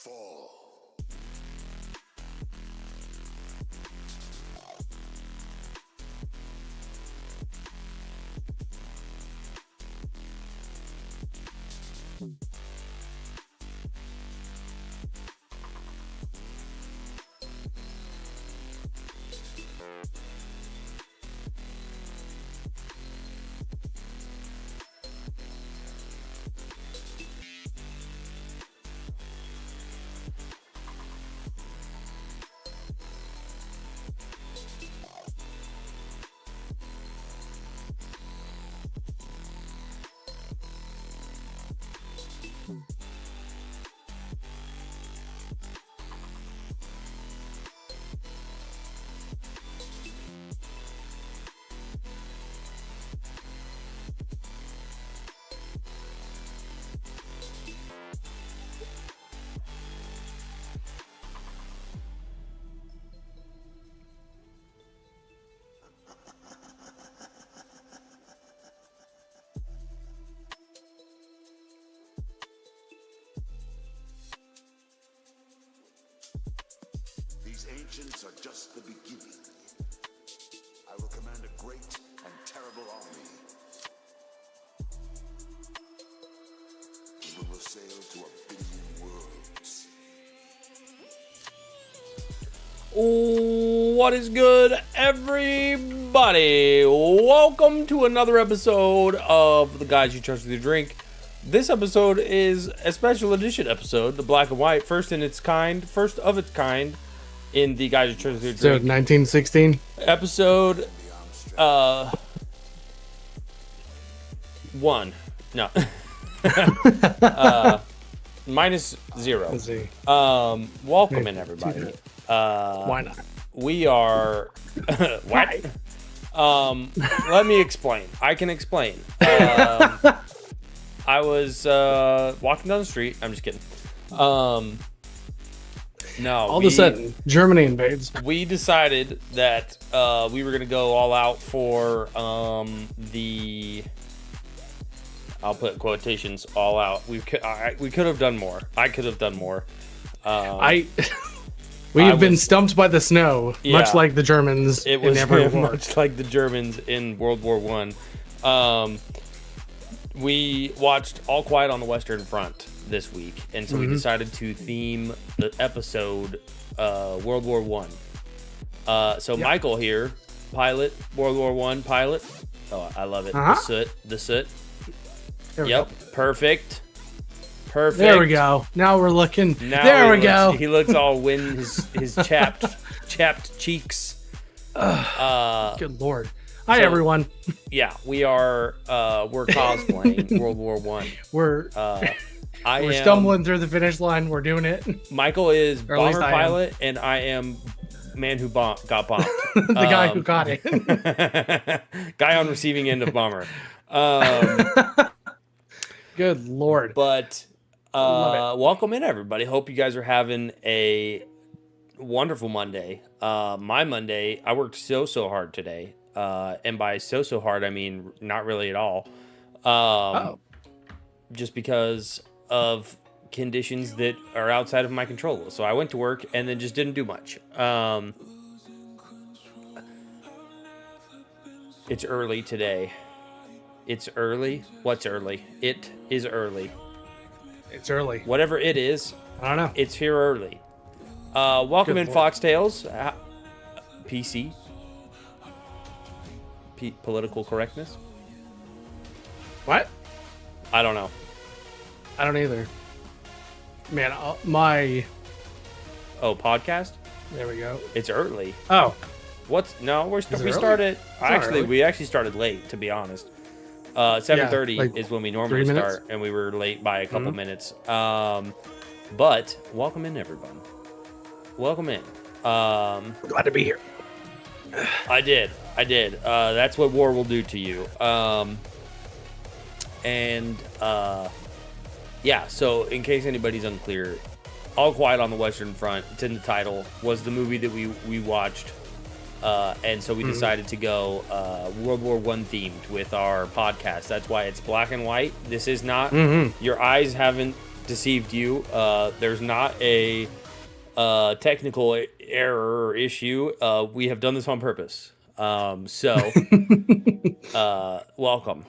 Fall. These ancients are just the beginning. I will command a great and terrible army. We will sail to 1 billion worlds. What is good, everybody? Welcome to another episode of The Guys You Trust With Your Drink. This episode is a special edition episode, the black and white, first of its kind in The Guys You Trust With Your So Drink. 1916 Episode, 1. No. -0. Let's see. Welcome in, everybody. Why not? We are what? Let me explain. I can explain. I was walking down the street. I'm just kidding. No. All of a sudden, Germany invades. We decided that we were gonna go all out for the. I'll put quotations all out. We could have done more. I could have done more. We have been stumped by the snow, Yeah. much like the Germans It was in every war. much like the Germans in World War One. We watched All Quiet on the Western Front this week, and so we decided to theme the episode World War One. So Michael here, pilot, World War One pilot. Oh, I love it. The soot. There we Yep, go. Perfect. There we go. Now we're looking. Now there we go. He looks all his chapped cheeks. Good lord. Hi, so- everyone. Yeah, we're cosplaying World War One. We're We're stumbling through the finish line. We're doing it. Michael is Or at least bomber I am. pilot, and I am man who got bombed. The guy who got it. Guy on receiving end of bomber. Good lord. But Love welcome in, everybody. Hope you guys are having a wonderful Monday. My Monday, I worked so hard today. And by so hard, I mean not really at all. Just because of conditions that are outside of my control. So I went to work and then just didn't do much. It's early today. It's early. What's early? It is early. It's early. Whatever it is, I don't know. it's here early. Welcome Good in, lord. Foxtails. PC. Political correctness? What? I don't know. I don't either. Man, my... Oh, podcast? There we go. It's early. Oh. What's no? We it early? started. not early. We actually started late, to be honest. 7:30 like is when we normally 3 minutes? start, and we were late by a couple minutes. But welcome in, everyone. Welcome in. Glad to be here. I did. That's what war will do to you. Yeah. So in case anybody's unclear, All Quiet on the Western Front, it's in the title, was the movie that we watched. And so we decided to go World War One themed with our podcast. That's why it's black and white. This is not your eyes haven't deceived you. There's not a technical error or issue. We have done this on purpose. So welcome.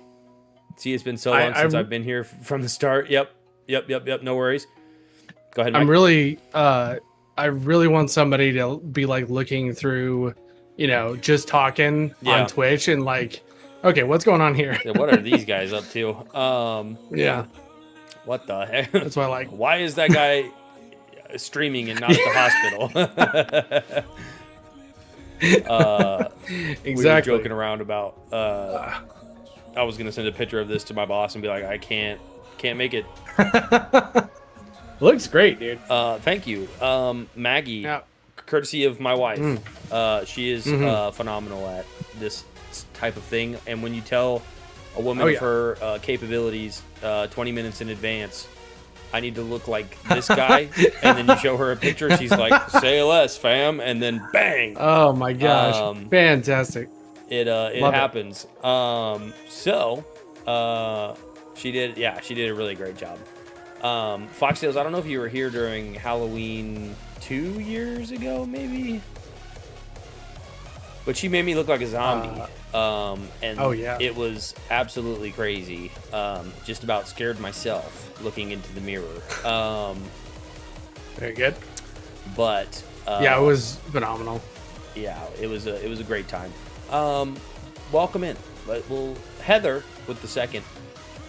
See, it's been so long since I've been here from the start. Yep. No worries. Go ahead, Mike. I'm really, I really want somebody to be like looking through, just talking on Twitch and like, okay, what's going on here? Yeah, what are these guys up to? Yeah. What the heck? That's why, like, why is that guy streaming and not at the hospital? Exactly. We were joking around about. I was gonna send a picture of this to my boss and be like, I can't make it. Looks great, dude. Thank you, Maggie. Courtesy of my wife. She is phenomenal at this type of thing, and when you tell a woman of her capabilities 20 minutes in advance, I need to look like this guy, and then you show her a picture, she's like, say less, fam, and then bang. Oh my gosh, fantastic. It happens. She did a really great job. Foxtails, I don't know if you were here during Halloween 2 years ago, maybe, but she made me look like a zombie. And it was absolutely crazy. Just about scared myself looking into the mirror. Very good. But it was phenomenal. Yeah, it was a great time. Welcome in. Well, Heather with the second.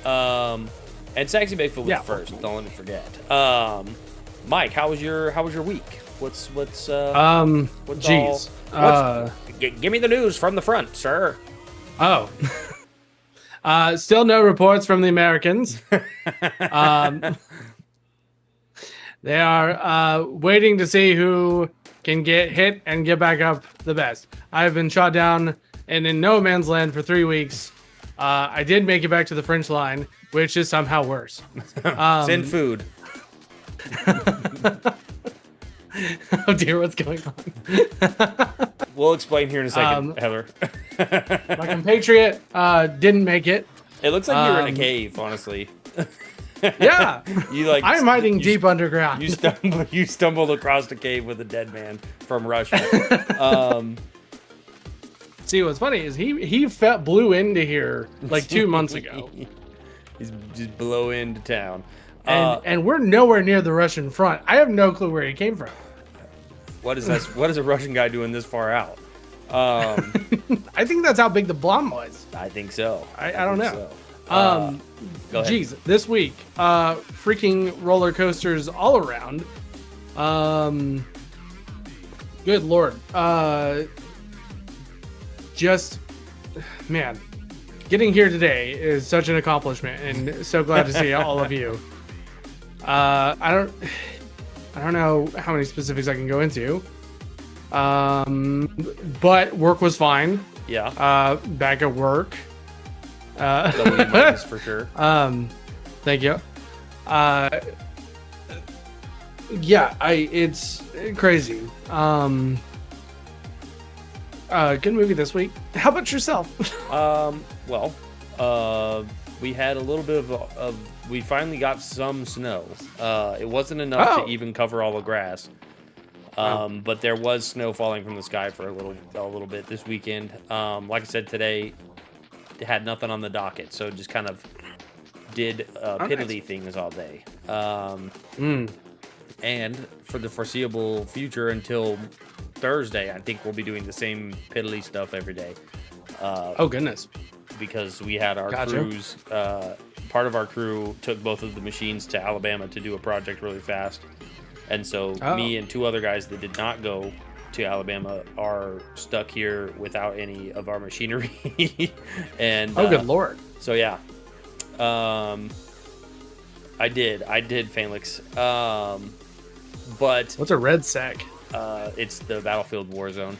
And Sexy Bigfoot with the first. Don't let me forget. Mike, how was your week? What's geez. Give me the news from the front, sir. Oh. Still no reports from the Americans. They are waiting to see who can get hit and get back up the best. I've been shot down and in no man's land for 3 weeks. I did make it back to the French line, which is somehow worse. Send food. Oh dear, what's going on? We'll explain here in a second, Heather. My compatriot didn't make it. It looks like you're in a cave, honestly. Yeah, I'm hiding deep underground. You stumbled across a cave with a dead man from Russia. See, what's funny is he blew into here like 2 months ago. He's just blow into town. And we're nowhere near the Russian front. I have no clue where he came from. What is a Russian guy doing this far out? I think that's how big the bomb was. I think so. I don't know. So. Go ahead. Geez, this week, freaking roller coasters all around. Good Lord. Just, man, getting here today is such an accomplishment, and so glad to see all of you. I don't know how many specifics I can go into. But work was fine. Yeah. Back at work. W- for sure. Thank you. It's crazy. Good movie this week. How about yourself? We had a little bit of we finally got some snow. It wasn't enough to even cover all the grass. But there was snow falling from the sky for a little bit this weekend. Like I said, today had nothing on the docket, so just kind of did piddly things all day. And for the foreseeable future until Thursday, I think we'll be doing the same piddly stuff every day. Oh goodness! Because we had our crews. Part of our crew took both of the machines to Alabama to do a project really fast, and so me and two other guys that did not go to Alabama are stuck here without any of our machinery. And good Lord! So yeah, I did Phalanx. But what's a red sack? It's the Battlefield Warzone.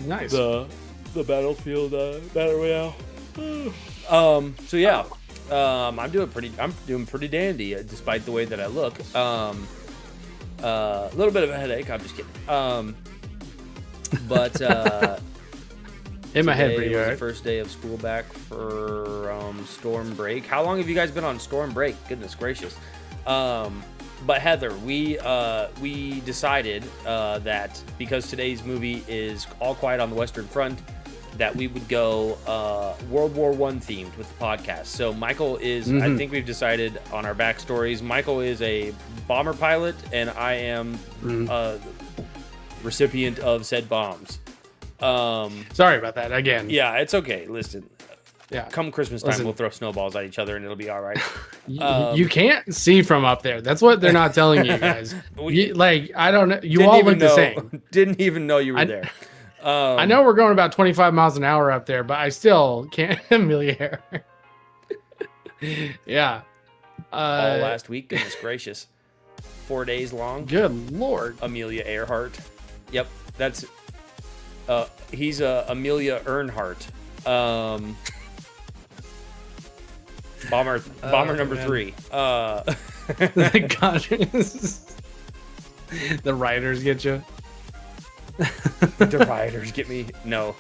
Nice. The Battlefield Battle Royale. So yeah, I'm doing pretty dandy, despite the way that I look. A little bit of a headache. I'm just kidding. But In my head, Today pretty was the hard. first day of school back for storm break. How long have you guys been on storm break? Goodness gracious. But Heather, we decided that because today's movie is All Quiet on the Western Front, that we would go World War I themed with the podcast. So Michael is, I think we've decided on our backstories, Michael is a bomber pilot, and I am a recipient of said bombs. Sorry about that again. Yeah, it's okay. Listen, Yeah. come Christmas time, we'll throw snowballs at each other, and it'll be all right. You can't see from up there. That's what they're not telling you guys. I don't know. You all look the same. Didn't even know you were there. I know we're going about 25 miles an hour up there, but I still can't Amelia. Yeah. All last week. Goodness gracious. 4 days long. Good Lord. Amelia Earhart. Yep. That's he's Amelia Earnhardt. Bomber number 3. Gosh. The writers get you. The rioters get me. No.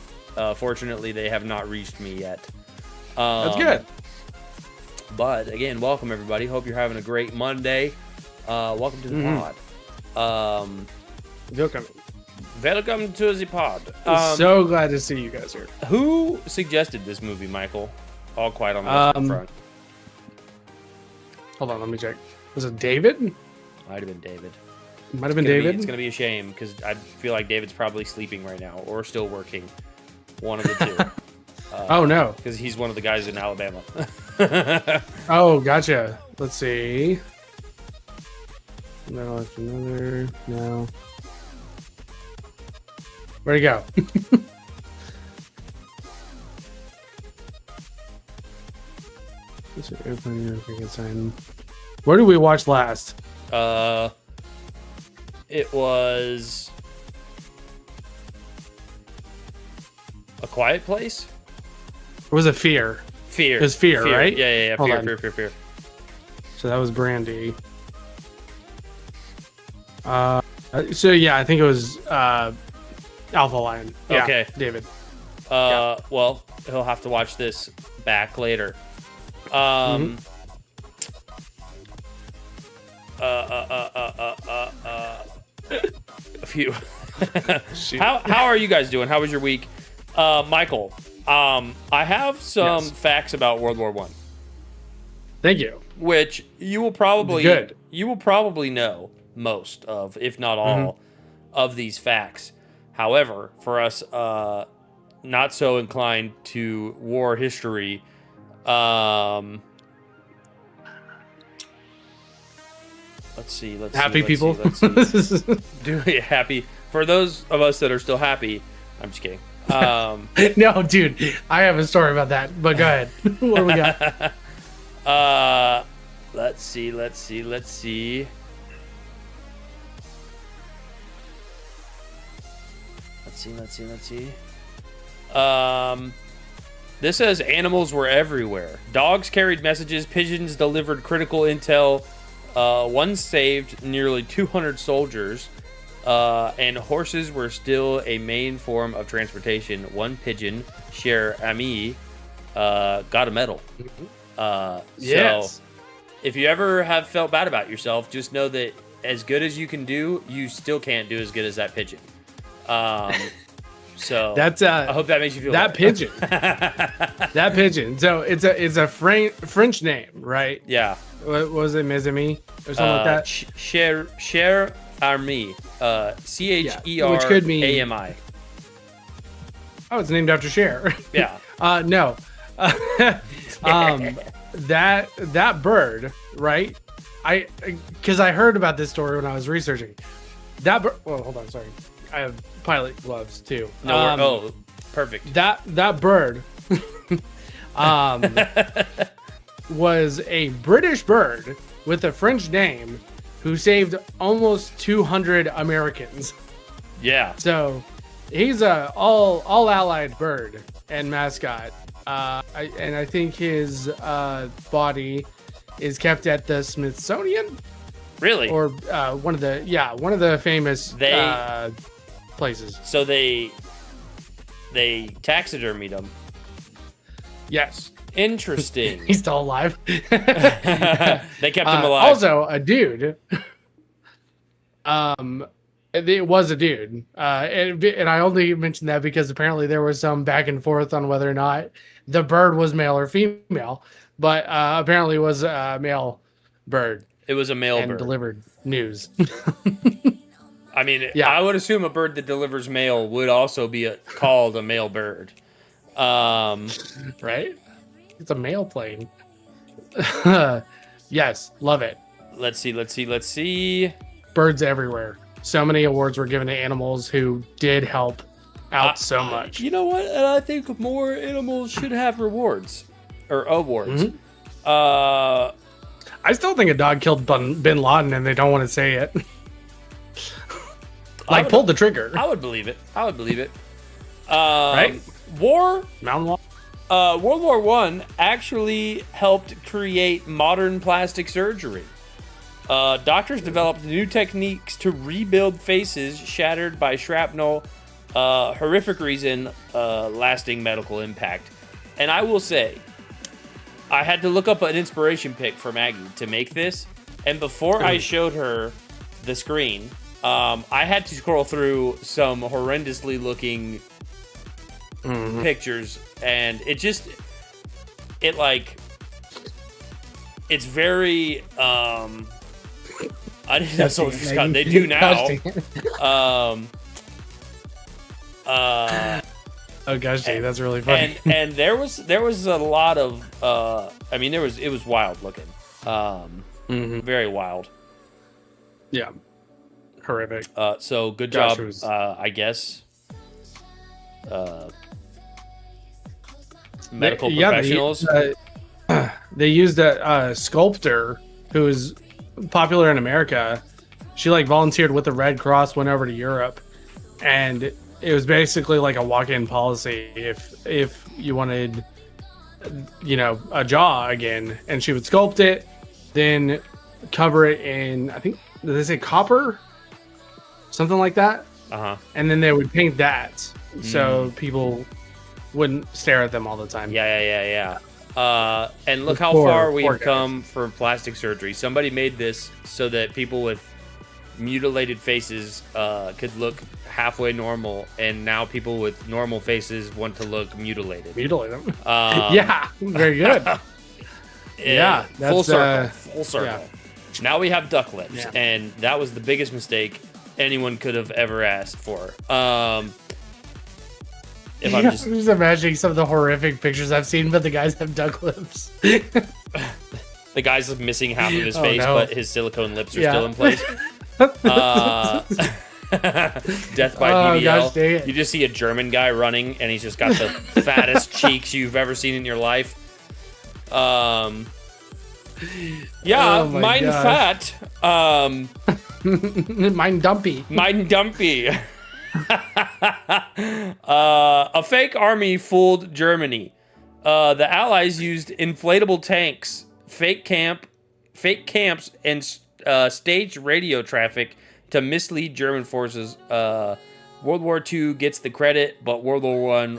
Fortunately, they have not reached me yet. That's good. But again, welcome everybody. Hope you're having a great Monday. Welcome to the pod. Welcome to the pod. So glad to see you guys here. Who suggested this movie, Michael? All Quiet on the Western Front. Hold on, let me check. Was it David? Might have been David. Might have been David. It's gonna be a shame because I feel like David's probably sleeping right now or still working. One of the two. Oh no, because he's one of the guys in Alabama. Oh, gotcha. Let's see. No, it's another. No. Where'd he go? Where did we watch last? It was A Quiet Place. Or was it Fear? Fear. It was Fear, right? Yeah. Hold on. Fear. So that was Brandy. So yeah, I think it was Alpha Lion. Yeah, Okay. David. Well, he'll have to watch this back later. A few. How are you guys doing? How was your week? Michael, I have some facts about World War I. Thank you. Which you will probably know most of, if not all, of these facts. However, for us not so inclined to war history, let's see. Happy people. Do we happy? For those of us that are still happy, I'm just kidding. No, dude, I have a story about that, but go ahead. What do we got? Let's see. This says animals were everywhere. Dogs carried messages, pigeons delivered critical intel, one saved nearly 200 soldiers, and horses were still a main form of transportation. One pigeon, Cher Ami, got a medal. Yes. So if you ever have felt bad about yourself, just know that as good as you can do, you still can't do as good as that pigeon. So that's I hope that makes you feel that better. pigeon. That pigeon. So it's a French name, right? Yeah. What was it, Mizami or something like that? Cher Ami, CHER which could mean AMI. Oh, it's named after Cher. Yeah. No. That bird, right? Because I heard about this story when I was researching. That bird. Well, hold on. Sorry, I have pilot gloves too. No. Perfect. That bird. Was a British bird with a French name who saved almost 200 Americans. Yeah. So he's a all allied bird and mascot. I think his body is kept at the Smithsonian. Really? Or one of the famous places. So they they taxidermied him. Yes. Interesting. He's still alive. They kept him alive. Also, a dude. It was a dude. And I only mentioned that because apparently there was some back and forth on whether or not the bird was male or female. But apparently it was a male bird. It was a male and bird. Delivered news. I mean, yeah. I would assume a bird that delivers mail would also be called a male bird. Right? It's a male plane. Yes, love it. Let's see. Birds everywhere. So many awards were given to animals who did help out so much. You know what? And I think more animals should have rewards or awards. Mm-hmm. I still think a dog killed Bin Laden and they don't want to say it. Pulled the trigger. I would believe it. Right? Mountain Law. World War I actually helped create modern plastic surgery. Doctors developed new techniques to rebuild faces shattered by shrapnel, horrific reason, lasting medical impact. And I will say, I had to look up an inspiration pic for Maggie to make this. And before I showed her the screen, I had to scroll through some horrendously looking pictures, and it's very I didn't know someone just got. They do now. Oh gosh, Jay, that's really funny. And there was a lot of I mean it was wild looking. Very wild. Yeah. Horrific. So good Josh job, was... I guess. Medical professionals. They used a sculptor who is popular in America. She volunteered with the Red Cross, went over to Europe, and it was basically like a walk-in policy if you wanted, a jaw again, and she would sculpt it, then cover it in, I think, did they say copper? Something like that. And then they would paint that so people wouldn't stare at them all the time. Yeah. And look how far we've come for plastic surgery. Somebody made this so that people with mutilated faces could look halfway normal, and now people with normal faces want to look mutilated. Mutilate them. Yeah, very good. Yeah, that's, full circle. Yeah. Now we have duck lips, and that was the biggest mistake anyone could have ever asked for. If I'm just imagining some of the horrific pictures I've seen, but the guys have duck lips. The guy's missing half of his face, but his silicone lips are still in place. Death by BBL. Gosh, dang it. You just see a German guy running, and he's just got the fattest cheeks you've ever seen in your life. Mine fat. Mine dumpy. Mine dumpy. A fake army fooled Germany. The Allies used inflatable tanks, fake camps, and staged radio traffic to mislead German forces. World War II gets the credit, but World War I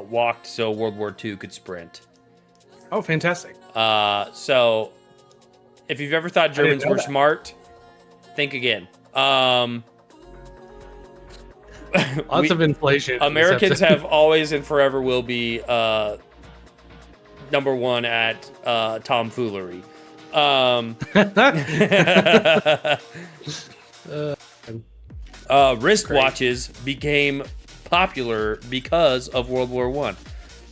walked so World War II could sprint. Oh, fantastic. So if you've ever thought Germans were smart, think again. Lots of inflation. Americans have always and forever will be number one at tomfoolery. Wristwatches became popular because of World War I.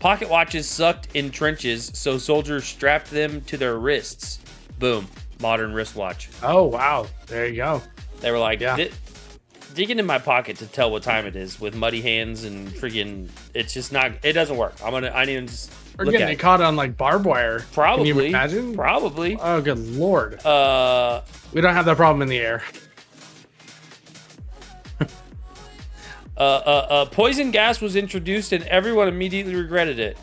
Pocket watches sucked in trenches, so soldiers strapped them to their wrists. Boom. Modern wristwatch. Oh, wow. There you go. They were like, digging in my pocket to tell what time it is with muddy hands and freaking, it's just not, it doesn't work. I need to just We're getting it caught on barbed wire. Probably. Can you imagine? Probably. Oh, good Lord. We don't have that problem in the air. Poison gas was introduced and everyone immediately regretted it.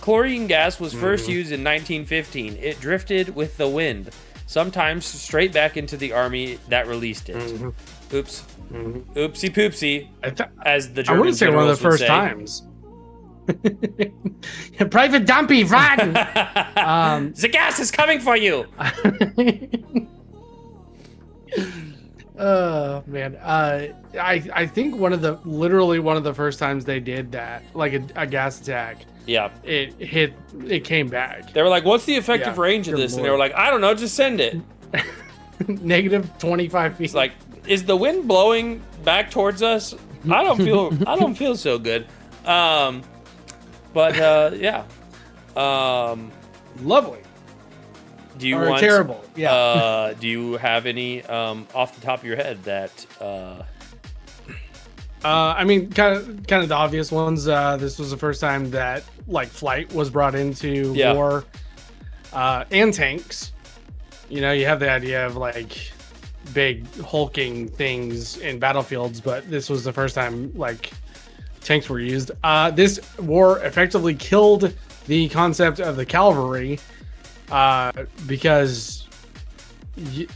Chlorine gas was first used in 1915. It drifted with the wind, sometimes straight back into the army that released it. Oops. Oopsie poopsie, as the German I wouldn't say one of the generals would first say. times. Private Dumpy, run! The gas is coming for you. Oh man, I think literally one of the first times they did that, like a gas attack, Yeah. it came back. They were like, "What's the effective Yeah, range of good this?" And they lord. were like, "I don't know, just send it." Negative 25 feet. It's like, is the wind blowing back towards us? I don't feel so good. But yeah. Lovely. Do you Or want terrible. Yeah. do you have any off the top of your head that I mean, kind of the obvious ones. This was the first time that like flight was brought into Yeah. war, and tanks. You know, you have the idea of like big hulking things in battlefields, but this was the first time like tanks were used. This war effectively killed the concept of the cavalry, because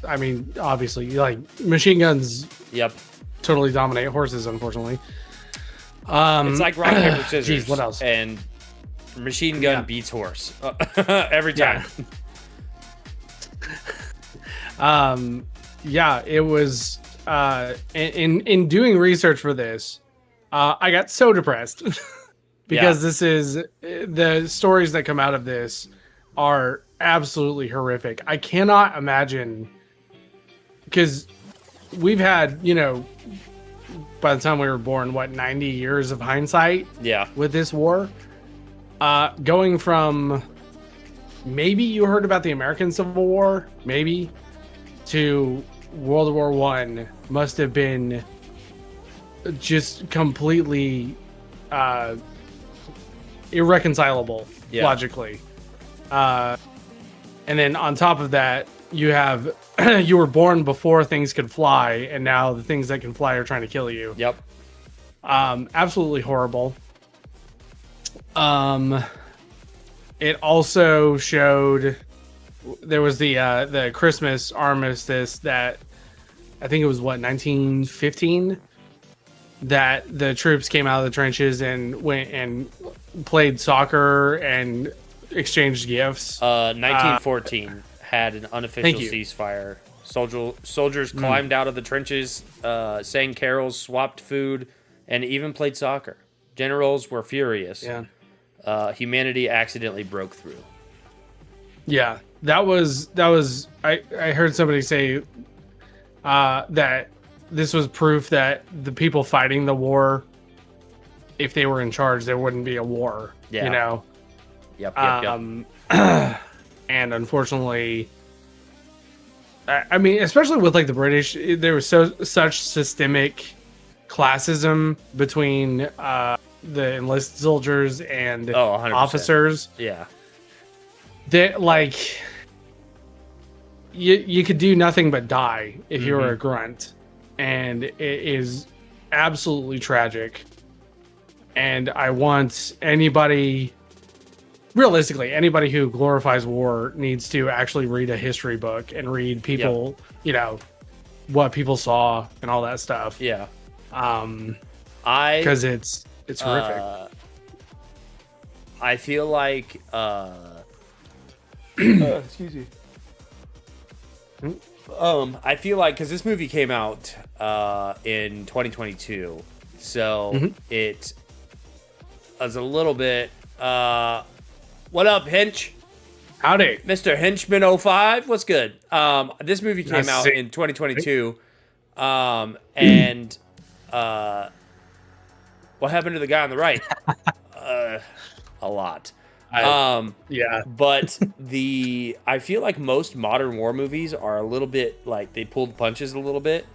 I mean, obviously, like machine guns Yep. totally dominate horses, unfortunately. It's like rock, paper, scissors. Geez, what else? And machine gun Yeah. beats horse. Every time. Yeah, it was in doing research for this, I got so depressed because this is the stories that come out of this are absolutely horrific. I cannot imagine, because we've had, you know, by the time we were born, what, 90 years of hindsight Yeah. with this war, going from maybe you heard about the American Civil War, maybe, to World War One must have been just completely irreconcilable logically. And then on top of that, you have you were born before things could fly, and now the things that can fly are trying to kill you. Yep. Absolutely horrible. It also showed there was the Christmas armistice that I think it was 1915, that the troops came out of the trenches and went and played soccer and exchanged gifts. 1914 had an unofficial Thank you. ceasefire. Soldiers climbed out of the trenches, sang carols, swapped food, and even played soccer. Generals were furious. Yeah. Humanity accidentally broke through. Yeah, that was I heard somebody say that this was proof that the people fighting the war, if they were in charge, there wouldn't be a war. Yeah. You know. Yep. And unfortunately, I mean, especially with like the British, there was such systemic classism between the enlisted soldiers and 100%. officers. Yeah. That like you could do nothing but die if you were a grunt, and it is absolutely tragic. And I want anybody, realistically, anybody who glorifies war needs to actually read a history book and read people, you know, what people saw and all that stuff. Yeah. Because it's horrific. I feel like excuse me. I feel like because this movie came out in 2022, so it was a little bit. What up, Hinch? Howdy, Mr. Henchman 05. What's good? This movie came out in 2022, and what happened to the guy on the right? A lot. Yeah. But I feel like most modern war movies are a little bit like they pulled punches a little bit.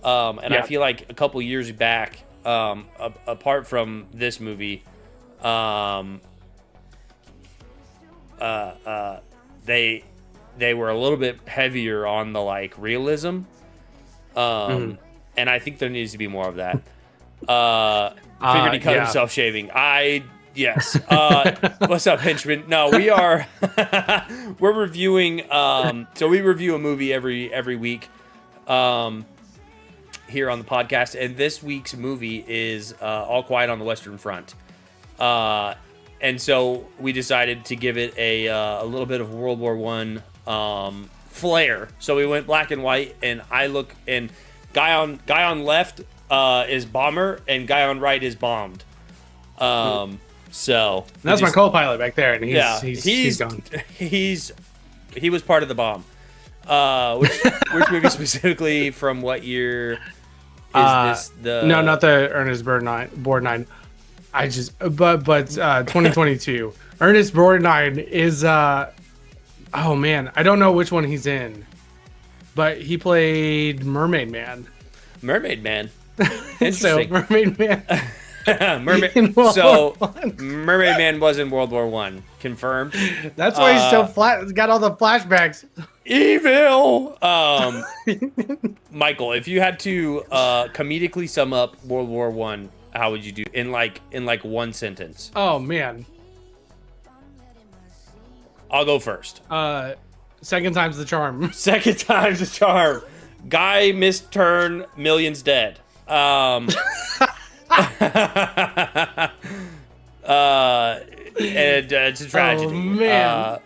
I feel like a couple years back, apart from this movie, they were a little bit heavier on the like realism. And I think there needs to be more of that. Figured he cut himself shaving. Yes. What's up, henchman? No, we are. We're reviewing. So we review a movie every week here on the podcast, and this week's movie is All Quiet on the Western Front. And so we decided to give it a little bit of World War One flair. So we went black and white, and guy on left is bomber, and guy on right is bombed. So that's my co-pilot back there, and he's gone. He was part of the bomb. Which movie specifically? From what year is this? No, not the Ernest Borgnine. But 2022. Ernest Borgnine is oh man, I don't know which one he's in, but he played Mermaid Man. Mermaid Man. So Mermaid Man. Mermaid Man was in World War One. Confirmed. That's why he's so flat. He's got all the flashbacks. Evil. Michael, if you had to comedically sum up World War One, how would you do in like one sentence? Oh man. I'll go first. Second time's the charm. Second time's the charm. Guy missed turn, millions dead. And it's a tragedy. Oh man.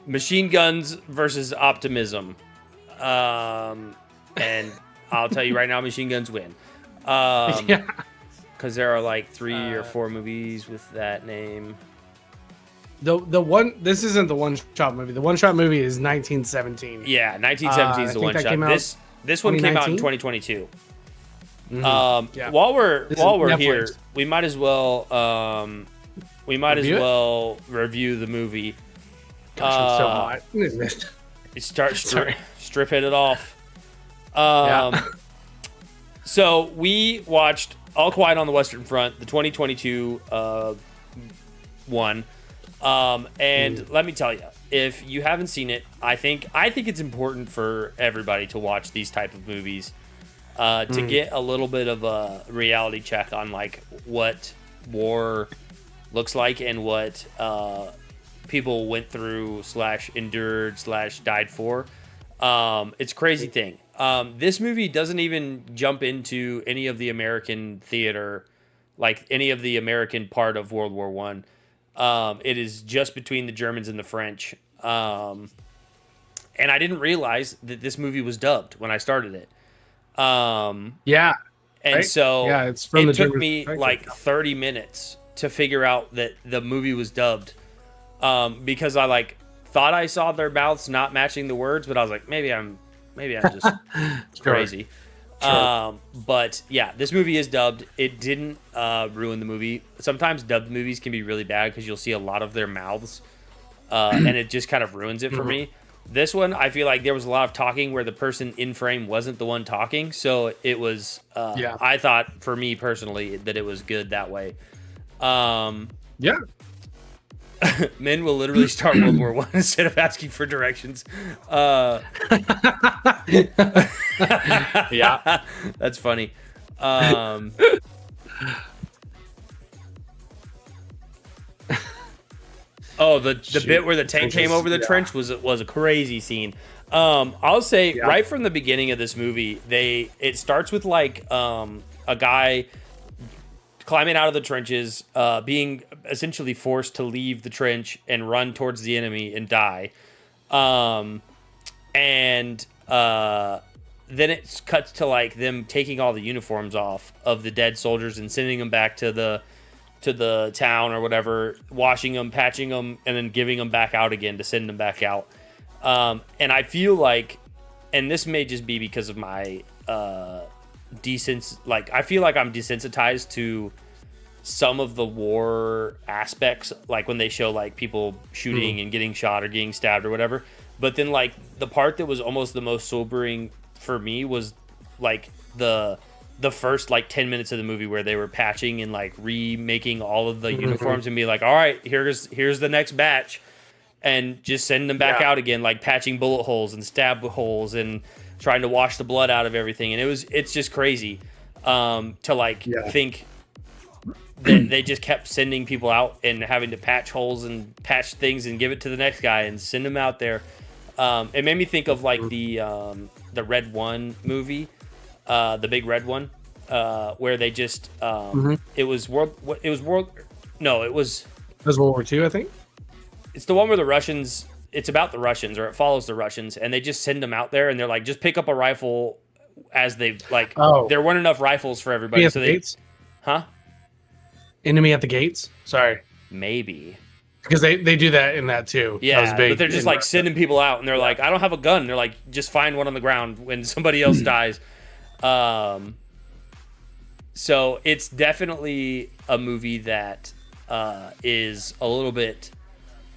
Machine guns versus optimism. And I'll tell you right now, machine guns win. Yeah. Because there are like 3 or 4 movies with that name. The one, this isn't the one shot movie. The one shot movie is 1917. Yeah, 1917 is the one shot. This one came out in 2022. Mm-hmm. Yeah. While we're Netflix. here, we might as well review the movie. Gosh, I'm so hot. Start stripping it off. Yeah. So we watched All Quiet on the Western Front, the 2022 one. And let me tell you, if you haven't seen it, I think it's important for everybody to watch these type of movies to get a little bit of a reality check on like what war looks like and what people went through / endured / died for. It's a crazy thing. This movie doesn't even jump into any of the American theater, like any of the American part of World War One. It is just between the Germans and the French. And I didn't realize that this movie was dubbed when I started it. Yeah. And right? so yeah, it's from it took me like 30 minutes to figure out that the movie was dubbed. Because I like thought I saw their mouths not matching the words, but I was like, maybe I'm just crazy. Sure. But yeah, this movie is dubbed. It didn't ruin the movie. Sometimes dubbed movies can be really bad because you'll see a lot of their mouths, and it just kind of ruins it for me. This one, I feel like there was a lot of talking where the person in frame wasn't the one talking, so it was. I thought, for me personally, that it was good that way. Yeah. Men will literally start World War One instead of asking for directions. Yeah, that's funny. The bit where the tank came over the trench was a crazy scene. I'll say right from the beginning of this movie, it starts with like a guy climbing out of the trenches, being essentially forced to leave the trench and run towards the enemy and die. Then it cuts to like them taking all the uniforms off of the dead soldiers and sending them back to the town or whatever, washing them, patching them, and then giving them back out again to send them back out. And I feel like, and this may just be because of my I feel like I'm desensitized to some of the war aspects, like when they show like people shooting and getting shot or getting stabbed or whatever. But then like the part that was almost the most sobering for me was like the first like 10 minutes of the movie where they were patching and like remaking all of the uniforms and be like, all right, here's the next batch, and just send them back out again, like patching bullet holes and stab holes and trying to wash the blood out of everything. And it's just crazy to think that they just kept sending people out and having to patch holes and patch things and give it to the next guy and send them out there. It made me think of like the Red One movie, the big red one. where they just it was World War II, I think. it's the one where the Russians. It's about the Russians, or it follows the Russians, and they just send them out there, and they're like, just pick up a rifle as they like. Oh. There weren't enough rifles for everybody, so they gates? Huh? Enemy at the gates. Sorry, Maybe. because they do that in that too. That Yeah, was big but they're just in like Russia. sending people out, and they're like, I don't have a gun. They're like, just find one on the ground when somebody else dies. So it's definitely a movie that is a little bit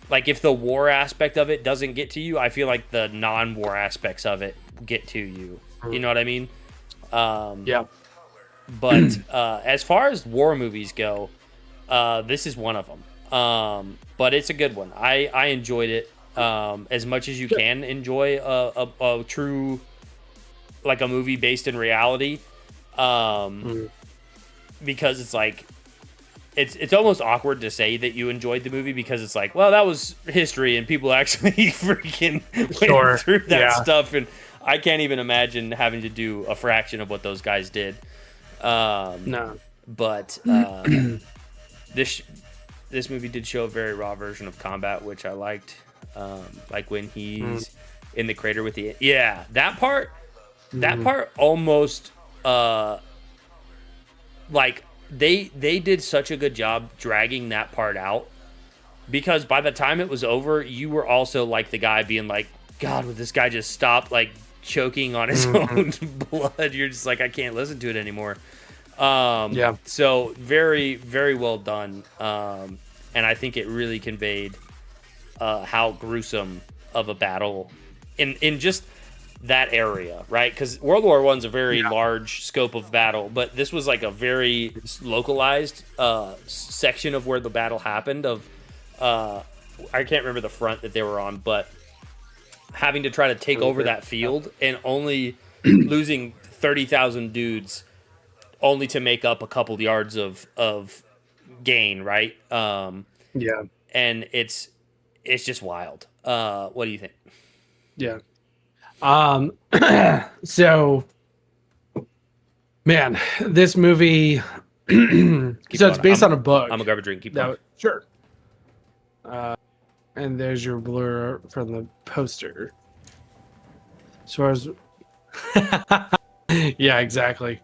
like, if the war aspect of it doesn't get to you, I feel like the non-war aspects of it get to you. You know what I mean? Yeah. But as far as war movies go, this is one of them. But it's a good one. I enjoyed it as much as you can enjoy a true, like a movie based in reality. Because it's like, it's almost awkward to say that you enjoyed the movie, because it's like, well, that was history and people actually freaking went through that stuff, and I can't even imagine having to do a fraction of what those guys did. No. But this movie did show a very raw version of combat, which I liked. Like when he's in the crater with the that part almost like they did such a good job dragging that part out, because by the time it was over, you were also like the guy being like, God, would this guy just stop like choking on his own blood? You're just like, I can't listen to it anymore. So very, very well done. And I think it really conveyed how gruesome of a battle in just that area, right? Because World War I's a very large scope of battle, but this was like a very localized section of where the battle happened. I can't remember the front that they were on, but having to try to take over that field and only losing 30,000 dudes, only to make up a couple yards of gain, right? And it's just wild. What do you think? Yeah. So, man, this movie. So it's based on a book. I'm gonna grab a drink. Keep going. Sure. And there's your blur from the poster. As far as, yeah, exactly.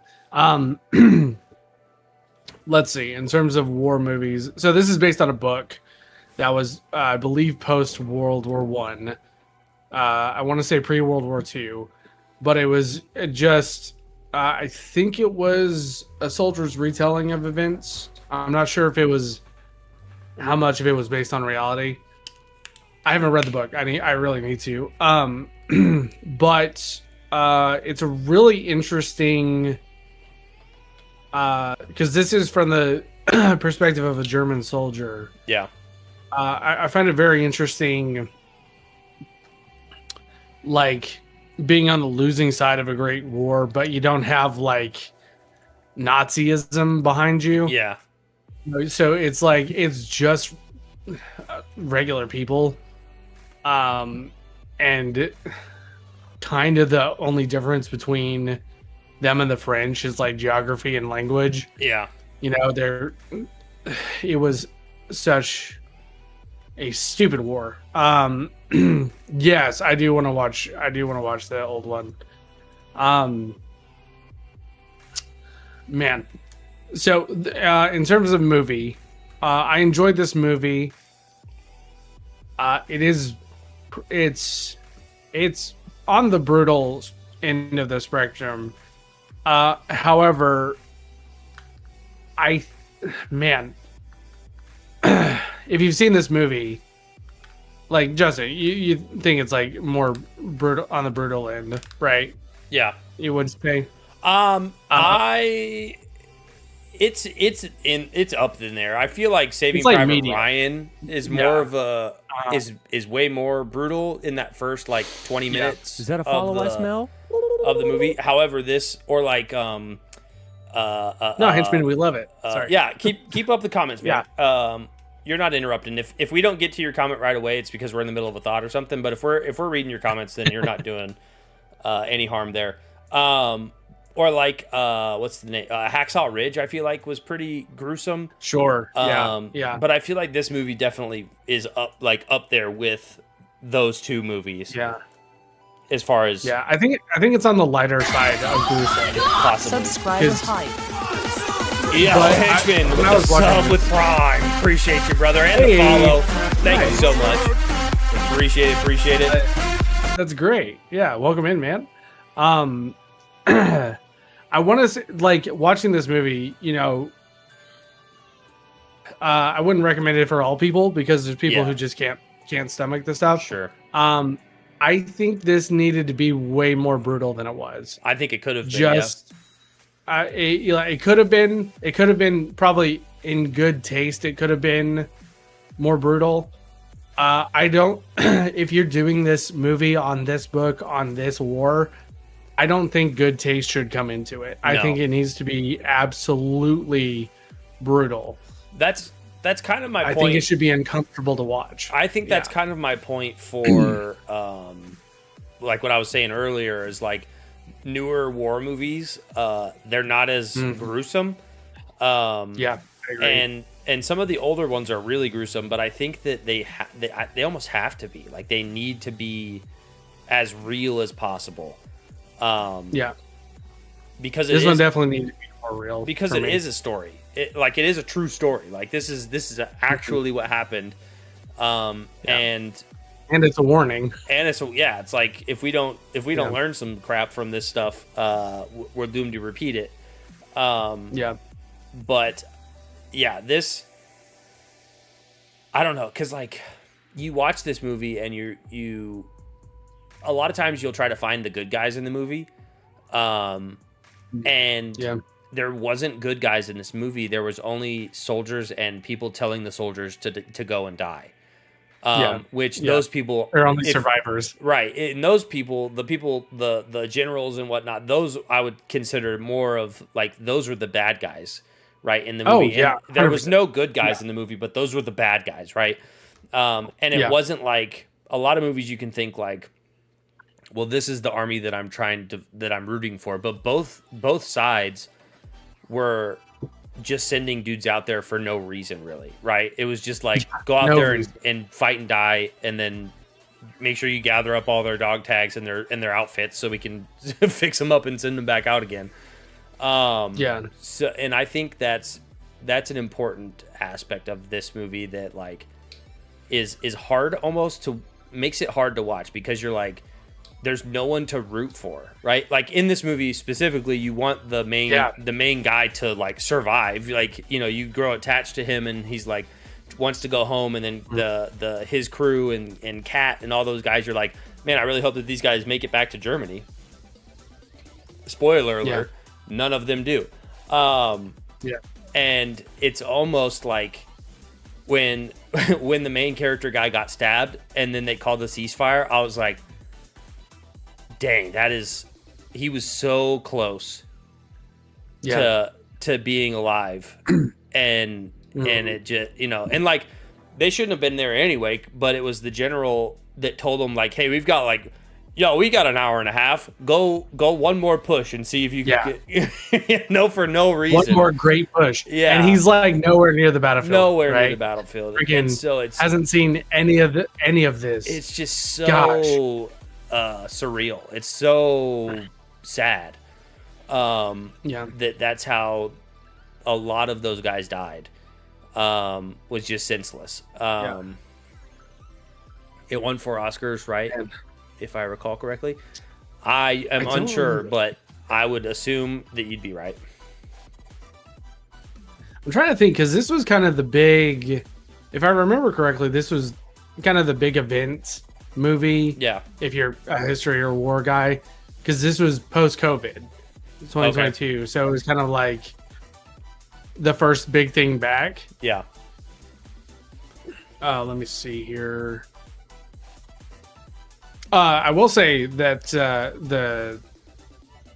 Let's see. In terms of war movies, so this is based on a book that was, I believe, post World War One. I want to say pre-World War II, but it was just, I think it was a soldier's retelling of events. I'm not sure if it was, how much of it was based on reality. I haven't read the book. I really need to. But it's a really interesting, because this is from the perspective of a German soldier. Yeah. I find it very interesting, like being on the losing side of a great war, but you don't have like Nazism behind you. Yeah. So it's like, it's just regular people. And kind of the only difference between them and the French is like geography and language. Yeah. You know, it was such a stupid war. Yes, I do want to watch the old one. Man. So, in terms of movie, I enjoyed this movie. It's on the brutal end of the spectrum. However, if you've seen this movie, like Justin, you think it's like more brutal, on the brutal end, right? Yeah. You would say. It's up in there. I feel like Saving like Private medium. Ryan is more of a is way more brutal in that first like 20 minutes. Is that a follow I smell? Of the movie? However, this or like No, Henchman, we love it. Sorry. Yeah, keep up the comments, man. You're not interrupting. If we don't get to your comment right away, it's because we're in the middle of a thought or something. But if we're reading your comments, then you're not doing any harm there. Or like what's the name? Hacksaw Ridge, I feel like was pretty gruesome. Sure. Yeah. But I feel like this movie definitely is up there with those two movies. Yeah. As far as Yeah, I think it's on the lighter side of gruesome. possibly. Subscriber 'Cause- hype. Yeah, But Henchman when with I the was watching sub this- with Prime. Appreciate you, brother, and Hey. the follow. Thank you Nice. so much. Appreciate it. That's great. Yeah, welcome in, man. I want to say, like, watching this movie, I wouldn't recommend it for all people because there's people Yeah. who just can't stomach the stuff. Sure. I think this needed to be way more brutal than it was. I think it could have been. Just it could have been probably in good taste. It could have been more brutal. I don't if you're doing this movie on this book on this war, I don't think good taste should come into it. I No. think it needs to be absolutely brutal. That's kind of my I point. think it should be uncomfortable to watch. I think that's Yeah. kind of my point for like what I was saying earlier is like newer war movies, they're not as gruesome. Yeah, I agree. And some of the older ones are really gruesome, but I think that they almost have to be. Like they need to be as real as possible. Yeah, Because this one definitely needs to be more real because for it me. is a story. It is a true story. Like this is actually what happened. And it's a warning. it's like if we don't Yeah. learn some crap from this stuff, we're doomed to repeat it. Yeah, But yeah, this I don't know, because like you watch this movie and you a lot of times you'll try to find the good guys in the movie, and yeah, there wasn't good guys in this movie. There was only soldiers and people telling the soldiers to go and die. Which those people they're only survivors. right? And those people, the generals and whatnot, those I would consider more of like those were the bad guys, right? In the movie, Oh, yeah, And there was 100%. no good guys in the movie, but those were the bad guys, right? And it wasn't like a lot of movies you can think like, well, this is the army that I'm rooting for, but both sides were just sending dudes out there for no reason, really, right? It was just like go out No there reason. and fight and die, and then make sure you gather up all their dog tags and their outfits so we can fix them up and send them back out again. So, and I think that's an important aspect of this movie that like is hard almost to makes it hard to watch because you're like there's no one to root for, right? Like in this movie specifically, you want the main guy to like survive. Like, you grow attached to him and he's like wants to go home, and then his crew and Kat and all those guys, you're like, man, I really hope that these guys make it back to Germany. Spoiler alert, none of them do. And it's almost like when the main character guy got stabbed and then they called the ceasefire, I was like, dang, he was so close to being alive. and it just, and like they shouldn't have been there anyway, but it was the general that told them like, hey, we got an hour and a half. Go one more push and see if you can get for no reason. One more great push. Yeah. And he's like nowhere near the battlefield. Near the battlefield. Freaking And so it's hasn't seen any of this. It's just so surreal. It's so sad. That's how a lot of those guys died. Was just senseless. It won 4 Oscars, right? Yeah. If I recall correctly. I am unsure, but I would assume that you'd be right. I'm trying to think because this was kind of the big, if I remember correctly, this was kind of the big event movie. Yeah. If you're a history or war guy, because this was post-COVID, 2022. Okay. So it was kind of like the first big thing back. Yeah. Let me see here. I will say that the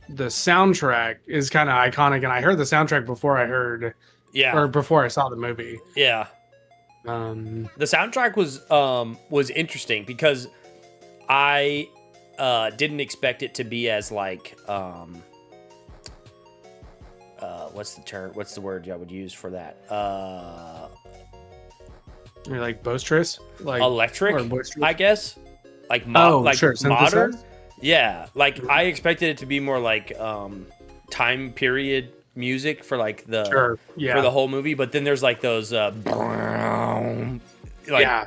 soundtrack is kind of iconic, and I heard the soundtrack before before I saw the movie. Yeah. The soundtrack was interesting because I didn't expect it to be as like what's the term? What's the word I would use for that? You're like boisterous, like Electric, or boisterous? I guess. Like Sure, modern. synthesized? Yeah, like I expected it to be more like time period music for like the Sure, yeah. for the whole movie, but then there's like those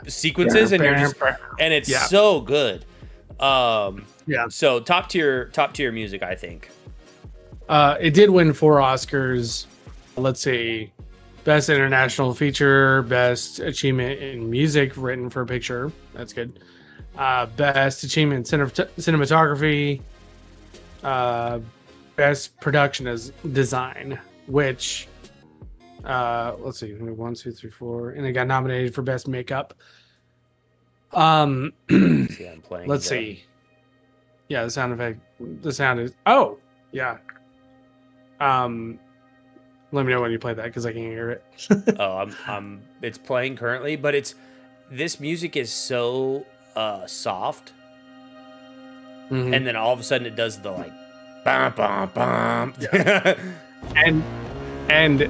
sequences, and you're just and it's Yeah. so good. Yeah. So top tier music, I think. It did win 4 Oscars. Let's see. Best International Feature, Best Achievement in Music Written for a Picture. That's good. Best Achievement in Cinematography. Best Production as Design, which let's see, 1, 2, 3, 4, and it got nominated for Best Makeup. See, I'm playing. Let's see. Yeah, the sound is yeah. Let me know when you play that because I can hear it. It's playing currently, but this music is so soft, Mhm. and then all of a sudden it does the like, bum bum bum. Yeah. and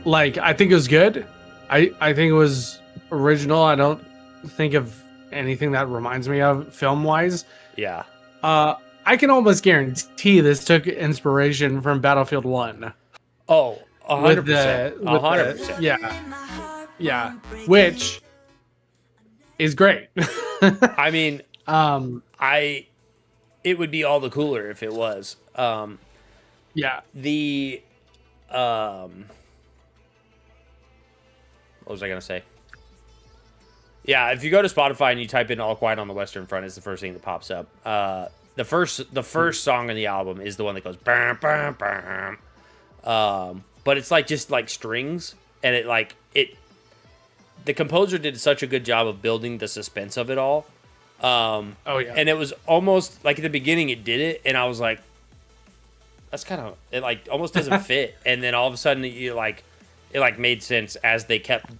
like I think it was good. I think it was original. I don't think of anything that reminds me of film wise. Yeah. I can almost guarantee this took inspiration from Battlefield 1. Oh, 100%. 100%. Yeah. Which is great. I mean, it would be all the cooler if it was. Yeah. The what was I gonna say? Yeah, if you go to Spotify and you type in "All Quiet on the Western Front," it's the first thing that pops up. The first song on the album is the one that goes bam bam bam. But it's like just like strings, and the composer did such a good job of building the suspense of it all. Oh yeah. And it was almost like at the beginning it did it, and I was like, that's kind of, it like almost doesn't fit. And then all of a sudden it made sense as they kept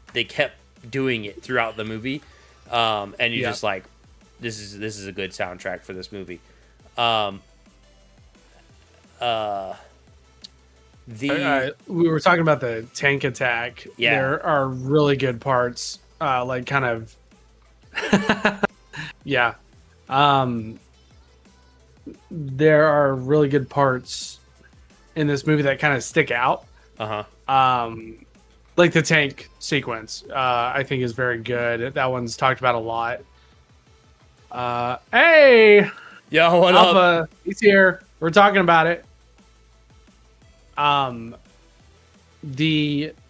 doing it throughout the movie. And you just like, this is a good soundtrack for this movie. We were talking about the tank attack. Yeah. There are really good parts, like kind of yeah. There are really good parts in this movie that kind of stick out. Like the tank sequence, I think is very good. That one's talked about a lot. Hey, yo, what Alpha, up? he's here. We're talking about it.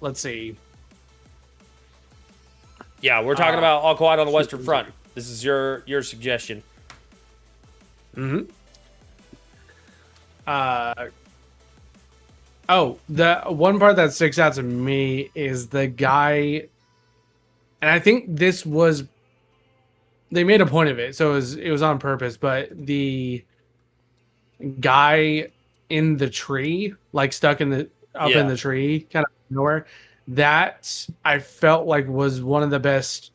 Let's see. Yeah, we're talking about All Quiet on the Western Front. This is your suggestion. Mm-hmm. The one part that sticks out to me is the guy, and I think they made a point of it, so it was on purpose, but the guy in the tree, like stuck in the tree, kind of nowhere, that I felt like was one of the best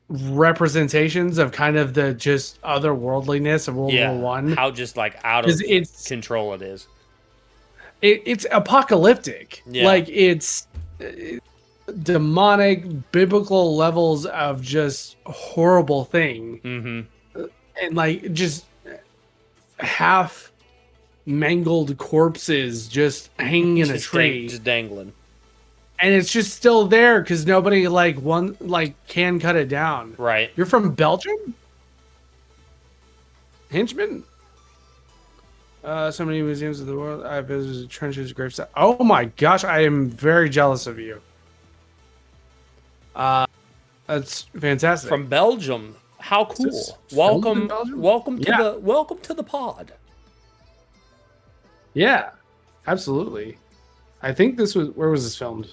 representations of kind of the just otherworldliness of World War One. How just like out of control it is. It's apocalyptic. Yeah. Like it's demonic, biblical levels of just horrible thing. Mm-hmm. And like just half mangled corpses just hanging in a tree. Just dangling. And it's just still there because nobody can cut it down. Right. You're from Belgium? Henchman? So many museums of the world. I visited trenches, gravesites. Oh my gosh, I am very jealous of you. That's fantastic. From Belgium. How cool. Welcome to the pod. Yeah. Absolutely. I think where was this filmed?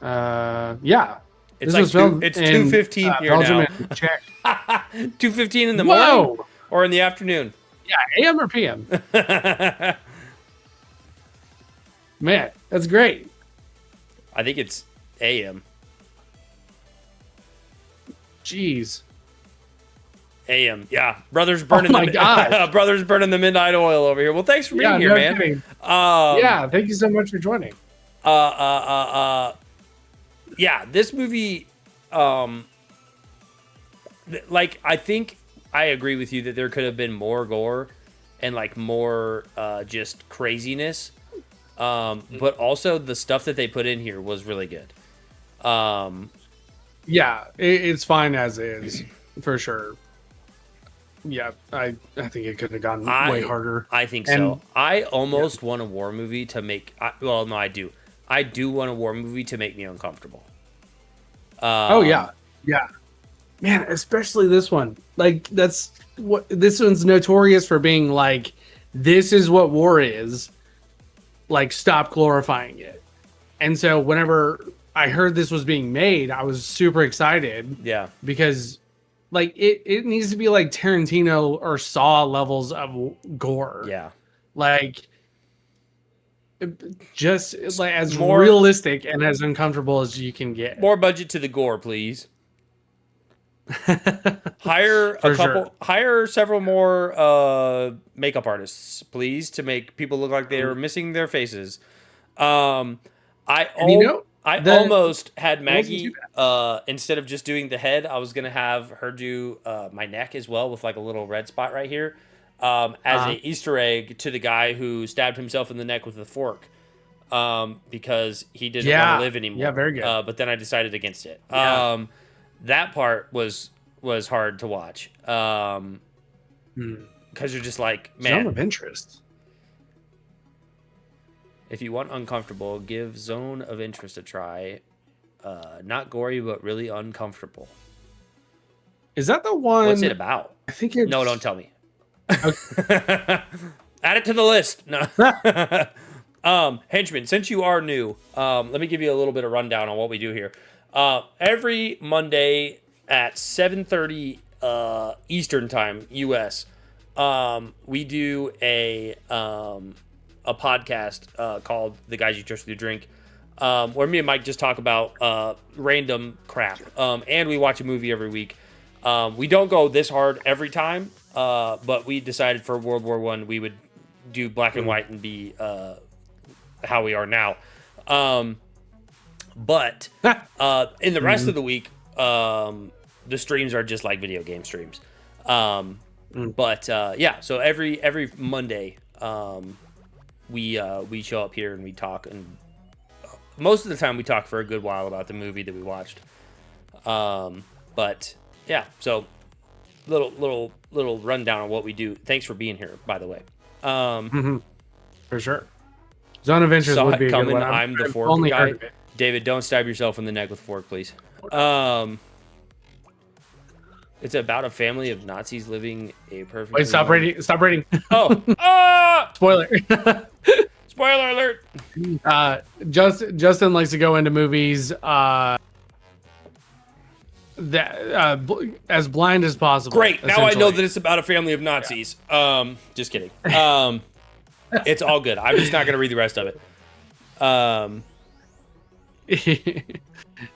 Yeah. It's like 2:15 here Belgium now. and Czech. 2:15 in the morning or in the afternoon. Yeah, AM or PM. Man, that's great. I think it's AM. Jeez. AM. Yeah, brothers burning my gosh. brothers burning the midnight oil over here. Well, thanks for being here, no man. kidding. Yeah, thank you so much for joining. Yeah, this movie, like, I think I agree with you that there could have been more gore and like more just craziness. But also the stuff that they put in here was really good. Yeah, it's fine as is for sure. Yeah, I think it could have gone way harder. I think so. I almost want a war movie to make. Well, no, I do. I do want a war movie to make me uncomfortable. Oh yeah, man, especially this one. Like that's what this one's notorious for being like. This is what war is. Like, stop glorifying it. And so whenever I heard this was being made, I was super excited. Yeah, because like it needs to be like Tarantino or Saw levels of gore. Yeah, like just like as more realistic and as uncomfortable as you can get. More budget to the gore, please. Hire several more makeup artists, please, to make people look like they are missing their faces. I almost had Maggie instead of just doing the head, I was gonna have her do my neck as well with like a little red spot right here, as an Easter egg to the guy who stabbed himself in the neck with a fork, because he didn't want to live anymore. Yeah, very good. But then I decided against it. Yeah. That part was hard to watch, because you're just like, man. Zone of interest. If you want uncomfortable, give Zone of Interest a try. Not gory, but really uncomfortable. Is that the one? What's it about? I think it's... No, don't tell me. Okay. Add it to the list. No. Henchman, since you are new, let me give you a little bit of rundown on what we do here. Every Monday at 7:30 Eastern Time, U.S., we do a podcast called The Guys You Trust With Your Drink, where me and Mike just talk about random crap, and we watch a movie every week. We don't go this hard every time, but we decided for World War I we would do black and white and be how we are now. But in the rest of the week, the streams are just like video game streams. But yeah, so every Monday, we show up here and we talk, and most of the time we talk for a good while about the movie that we watched. But yeah, so little rundown on what we do. Thanks for being here, by the way. For sure. Zone of Interest Saw would be it a good coming. one. I'm the I've fork only guy. heard of it. David, don't stab yourself in the neck with a fork, please. It's about a family of Nazis living a perfect. Wait, stop reading. Stop reading. Oh, Spoiler. spoiler alert! Justin likes to go into movies as blind as possible. Great. Now I know that it's about a family of Nazis. Yeah. Just kidding. It's all good. I'm just not gonna read the rest of it.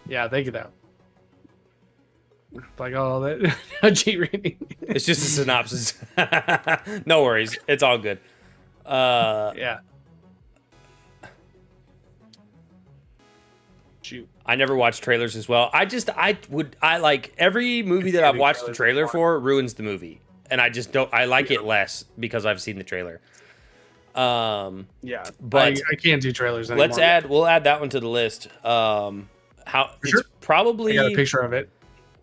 Yeah, thank you though. Like all that cheat reading. It's just a synopsis. No worries. It's all good. Yeah. Shoot. I never watch trailers as well. I like every movie that I've watched the trailer for ruins the movie. And I just don't, I like it less because I've seen the trailer. Yeah, but I can't do trailers anymore. We'll add that one to the list. It's probably, I got a picture of it.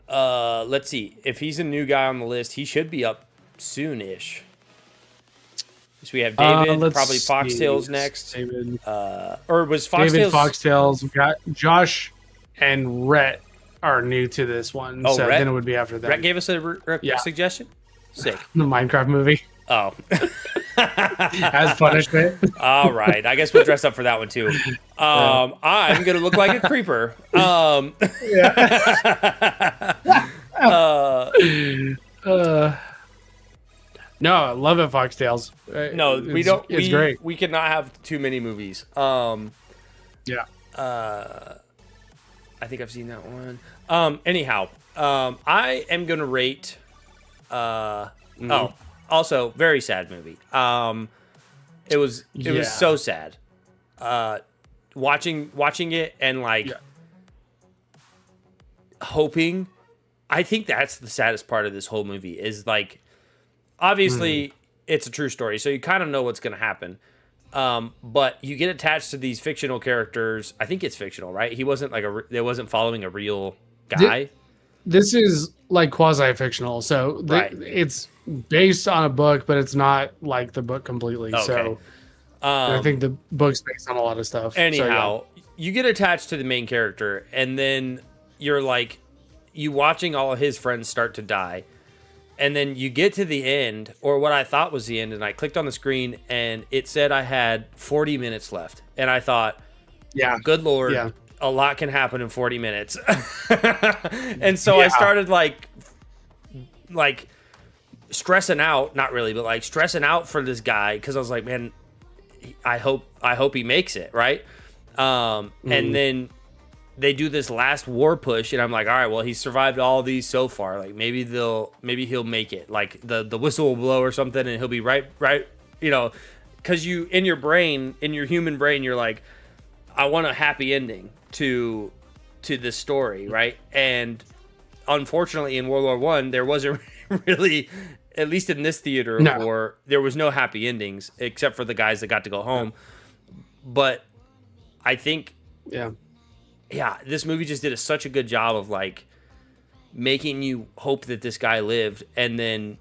Let's see. If he's a new guy on the list, he should be up soon-ish. So we have David, probably Foxtails next. David, or was Foxtails? David Foxtails. We got Josh and Rhett are new to this one. Oh, so Rhett? then it would be after that. Rhett gave us a suggestion? Sick. The Minecraft movie. Oh. As punishment. All right. I guess we'll dress up for that one too. I'm going to look like a creeper. No, I love it, Foxtails. No, we don't. It's great. We cannot have too many movies. Yeah. I think I've seen that one. Anyhow, I am going to rate Oh, also very sad movie. It was so sad. Watching it and like hoping. I think that's the saddest part of this whole movie is like, obviously it's a true story, so you kind of know what's going to happen. But you get attached to these fictional characters. I think it's fictional, right? He wasn't like it wasn't following a real guy. This is like quasi-fictional, so it's based on a book, but it's not like the book completely. Okay. So I think the book's based on a lot of stuff. Anyhow, you get attached to the main character, and then you're like, you watching all of his friends start to die, and then you get to the end, or what I thought was the end, and I clicked on the screen, and it said I had 40 minutes left, and I thought, good Lord, a lot can happen in 40 minutes. And so I started like stressing out, not really, but like stressing out for this guy, because I was like, man, I hope he makes it, right? And then they do this last war push, and I'm like, all right, well, he's survived all these so far. Like maybe he'll make it. Like the whistle will blow or something, and he'll be right, you know, because you in your human brain, you're like, I want a happy ending to this story, right? And unfortunately, in World War One, there wasn't really, at least in this theater of war, there was no happy endings except for the guys that got to go home. But I think, this movie just did such a good job of like making you hope that this guy lived, and then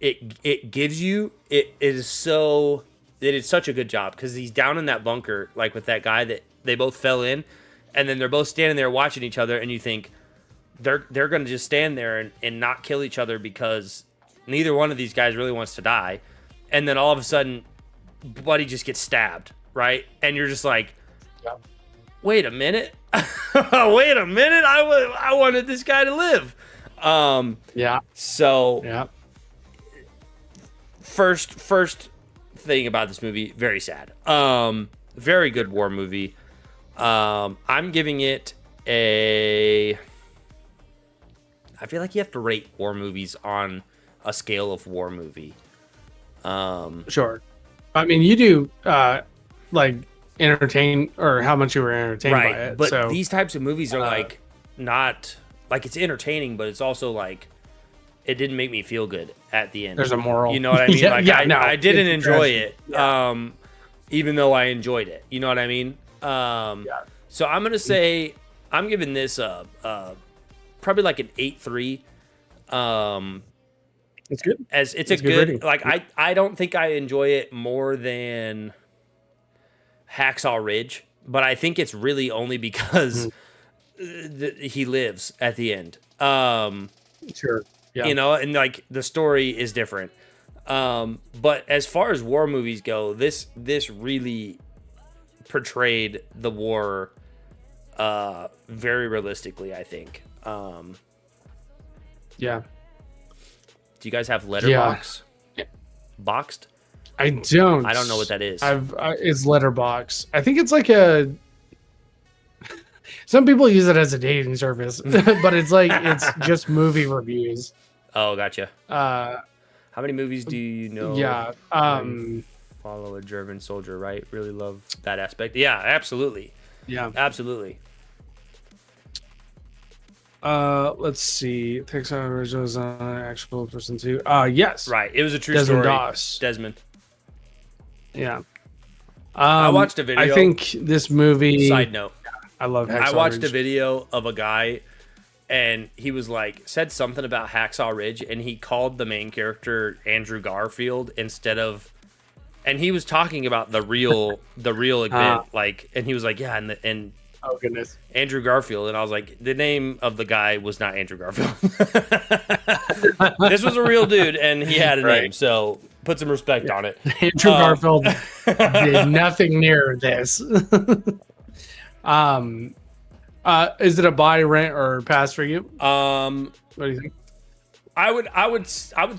it gives you it is such a good job because he's down in that bunker like with that guy that they both fell in, and then they're both standing there watching each other, and you think they're gonna just stand there and not kill each other because neither one of these guys really wants to die, and then all of a sudden Buddy just gets stabbed, right? And you're just like, wait a minute. Wait a minute. I wanted this guy to live. So first thing about this movie, very sad. Very good war movie. I'm giving it I feel like you have to rate war movies on a scale of war movie. Sure. I mean, you do like entertain, or how much you were entertained by it. But so, these types of movies are like not like, it's entertaining, but it's also like it didn't make me feel good at the end. There's a moral. You know what I mean? I didn't enjoy it, even though I enjoyed it. You know what I mean? So I'm gonna say I'm giving this probably like an 8.3. It's good. It's a good like I don't think I enjoy it more than Hacksaw Ridge, but I think it's really only because he lives at the end. Sure. Yeah. You know, and like the story is different. But as far as war movies go, this really portrayed the war very realistically, I think. Yeah. Do you guys have Letterboxd? Yeah. Boxed? I don't. I don't know what that is. It's Letterboxd. I think it's like a. Some people use it as a dating service, but it's just movie reviews. Oh, gotcha. How many movies do you know? Yeah. Follow a German soldier, right? Really love that aspect. Yeah, absolutely. Yeah, absolutely. Let's see. Texas originals actual person too. Yes. Right. It was a true Desmond story. Doss. Desmond. Yeah. I watched a video. I think this movie. Side note. I love Hacksaw I watched Ridge. a video of a guy, and he was like, said something about Hacksaw Ridge, and he called the main character Andrew Garfield instead of, and he was talking about the real event, like, and he was like, yeah, and oh goodness, Andrew Garfield, and I was like, the name of the guy was not Andrew Garfield. This was a real dude, and he had a name, so put some respect on it. Andrew Garfield did nothing near this. Is it a buy, rent, or pass for you? What do you think? I would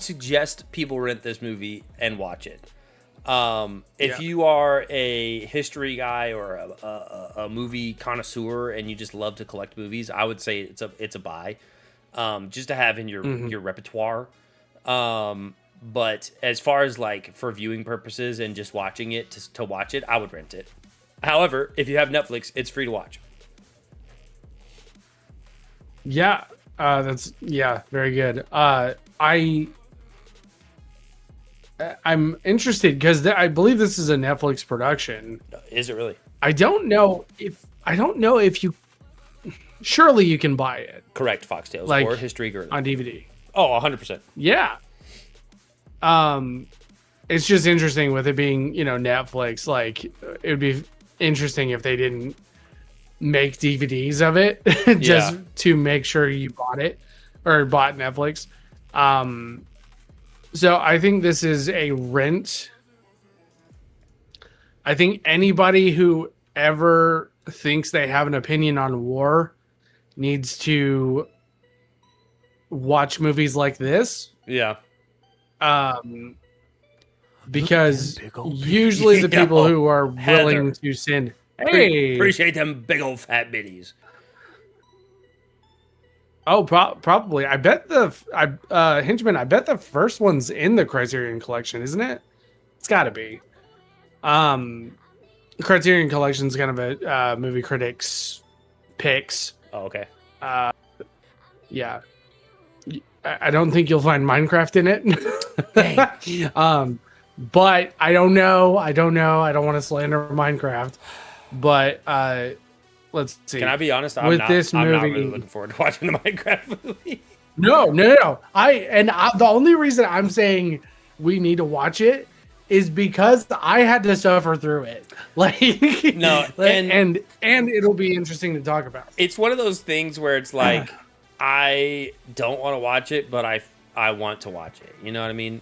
suggest people rent this movie and watch it. If you are a history guy or a movie connoisseur and you just love to collect movies, I would say it's a buy, just to have in your repertoire. But as far as like for viewing purposes and just watching it to watch it, I would rent it. However, if you have Netflix, it's free to watch. Yeah, that's very good. I'm interested because I believe this is a Netflix production. Is it really? I don't know if you. Surely you can buy it Correct, Foxtails Like, or History Girl. on DVD. Oh, 100%. Yeah. It's just interesting with it being, Netflix. Like, it would be interesting if they didn't make DVDs of it just to make sure you bought it or bought Netflix. So I think this is a rent. I think anybody who ever thinks they have an opinion on war needs to watch movies like this. Yeah. Because usually the people who are willing to send, hey, Appreciate them big old fat bitties. oh, probably. I bet Henchman. I bet the first one's in the Criterion Collection, isn't it? It's got to be. Criterion Collection is kind of a movie critics picks. Oh, okay. Yeah. I don't think you'll find Minecraft in it. But I don't know. I don't want to slander Minecraft. But let's see. Can I be honest? I'm With not this movie, really looking forward to watching the Minecraft movie. No. The only reason I'm saying we need to watch it is because I had to suffer through it. Like, No, and it'll be interesting to talk about. It's one of those things where it's like I don't want to watch it, but I want to watch it. You know what I mean?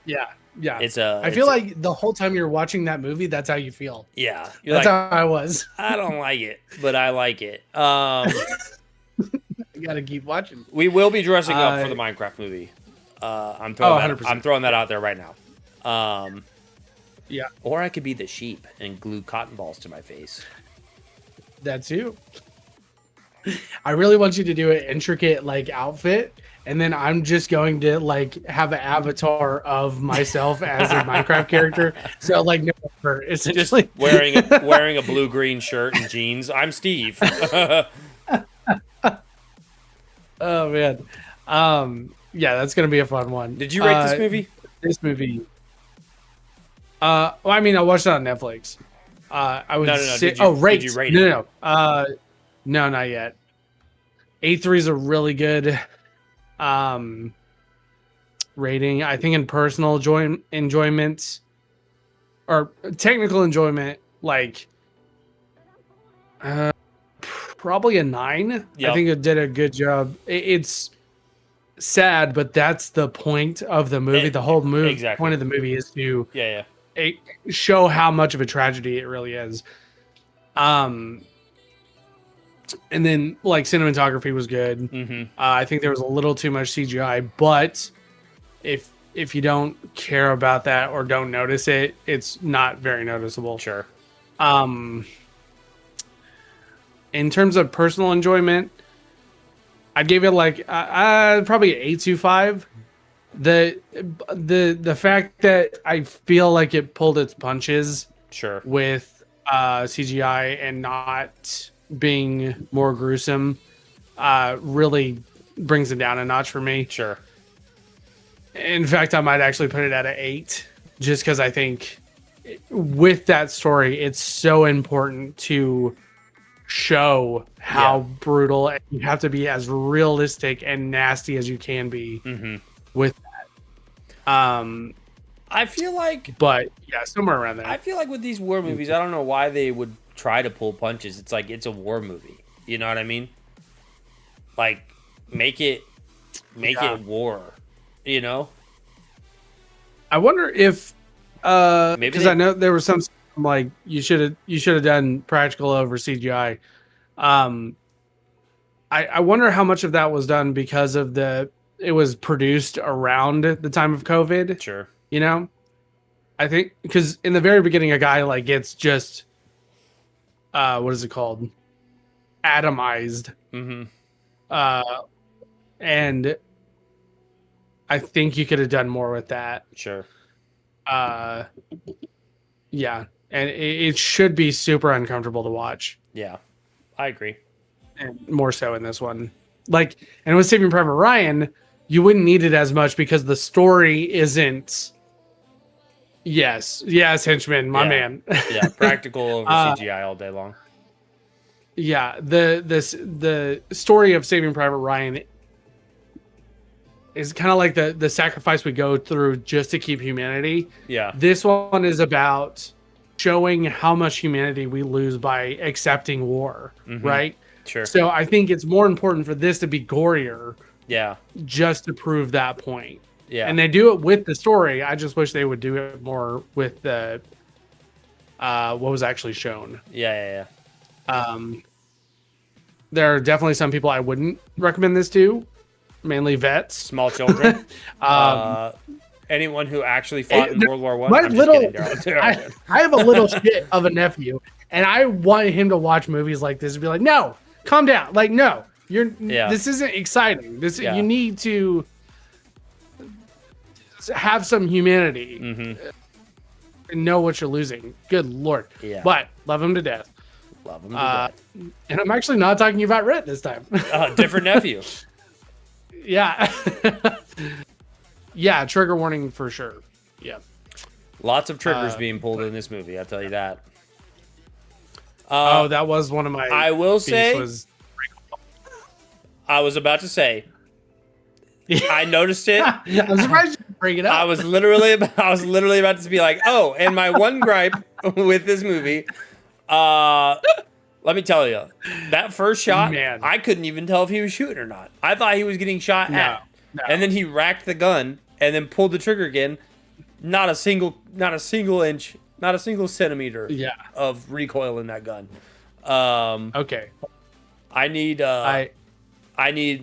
Yeah. I feel like the whole time you're watching that movie, that's how you feel. Yeah. That's how I was. I don't like it, but I like it. You gotta keep watching. We will be dressing up for the Minecraft movie. I'm throwing that out there right now. Yeah. Or I could be the sheep and glue cotton balls to my face. That too. I really want you to do an intricate outfit, and then I'm just going to have an avatar of myself as a Minecraft character. So no effort, essentially. Just wearing a blue-green shirt and jeans. I'm Steve. Oh man. Yeah, that's gonna be a fun one. Did you rate this movie? This movie. Well, I mean, I watched it on Netflix. I would No. say, Did you rate it? No. No, not yet. 8.3 is a really good rating. I think in personal enjoyment or technical enjoyment, probably a 9. Yep. I think it did a good job. It's sad, but that's the point of the movie. The whole movie exactly. point of the movie is to show how much of a tragedy it really is. And then cinematography was good. Mm-hmm. I think there was a little too much CGI, but if you don't care about that or don't notice it, it's not very noticeable. Sure. In terms of personal enjoyment, I'd give it probably an 8.25. The fact that I feel like it pulled its punches, Sure, with CGI and not being more gruesome, really brings it down a notch for me. Sure. In fact, I might actually put it at an 8, just because I think with that story, it's so important to show how brutal, and you have to be as realistic and nasty as you can be with that. I feel like, but yeah, somewhere around there. I feel like with these war movies, I don't know why they would try to pull punches. It's like it's a war movie. You know what I mean? Make it war. You know? I wonder if Maybe because I know there was some you should have done practical over CGI. I wonder how much of that was done because of it was produced around the time of COVID. Sure. You know, I think because in the very beginning, a guy gets just what is it called? Atomized. Mm-hmm. And I think you could have done more with that. Sure. Yeah, and it should be super uncomfortable to watch, Yeah, I agree. and more so in this one. Like, and with Saving Private Ryan, you wouldn't need it as much because the story isn't. Yes, henchman, my Yeah. man. Yeah, practical over CGI all day long. Yeah, the story of Saving Private Ryan is kind of like the sacrifice we go through just to keep humanity. Yeah. This one is about showing how much humanity we lose by accepting war, right? Sure. So I think it's more important for this to be gorier Yeah. just to prove that point. Yeah. And they do it with the story. I just wish they would do it more with the what was actually shown. Yeah. There are definitely some people I wouldn't recommend this to, mainly vets. Small children. Anyone who actually fought in World War One. My I'm little, just kidding. I have a little shit of a nephew, and I want him to watch movies like this and be like, "No, calm down. Like, no, this isn't exciting. You need to have some humanity and know what you're losing." Good Lord. Yeah. But love him to death. Love them to death. And I'm actually not talking about Rit this time. Different nephew. Yeah. Yeah, trigger warning for sure. Yeah. Lots of triggers being pulled in this movie. I'll tell you that. That was one of my. I will say. Was... I was about to say. I noticed it. I'm surprised you bring it up. I was literally about to be like, oh, and my one gripe with this movie. Let me tell you, that first shot, Man. I couldn't even tell if he was shooting or not. I thought he was getting shot at, and then he racked the gun and then pulled the trigger again. Not a single inch, not a single centimeter of recoil in that gun. Okay. I need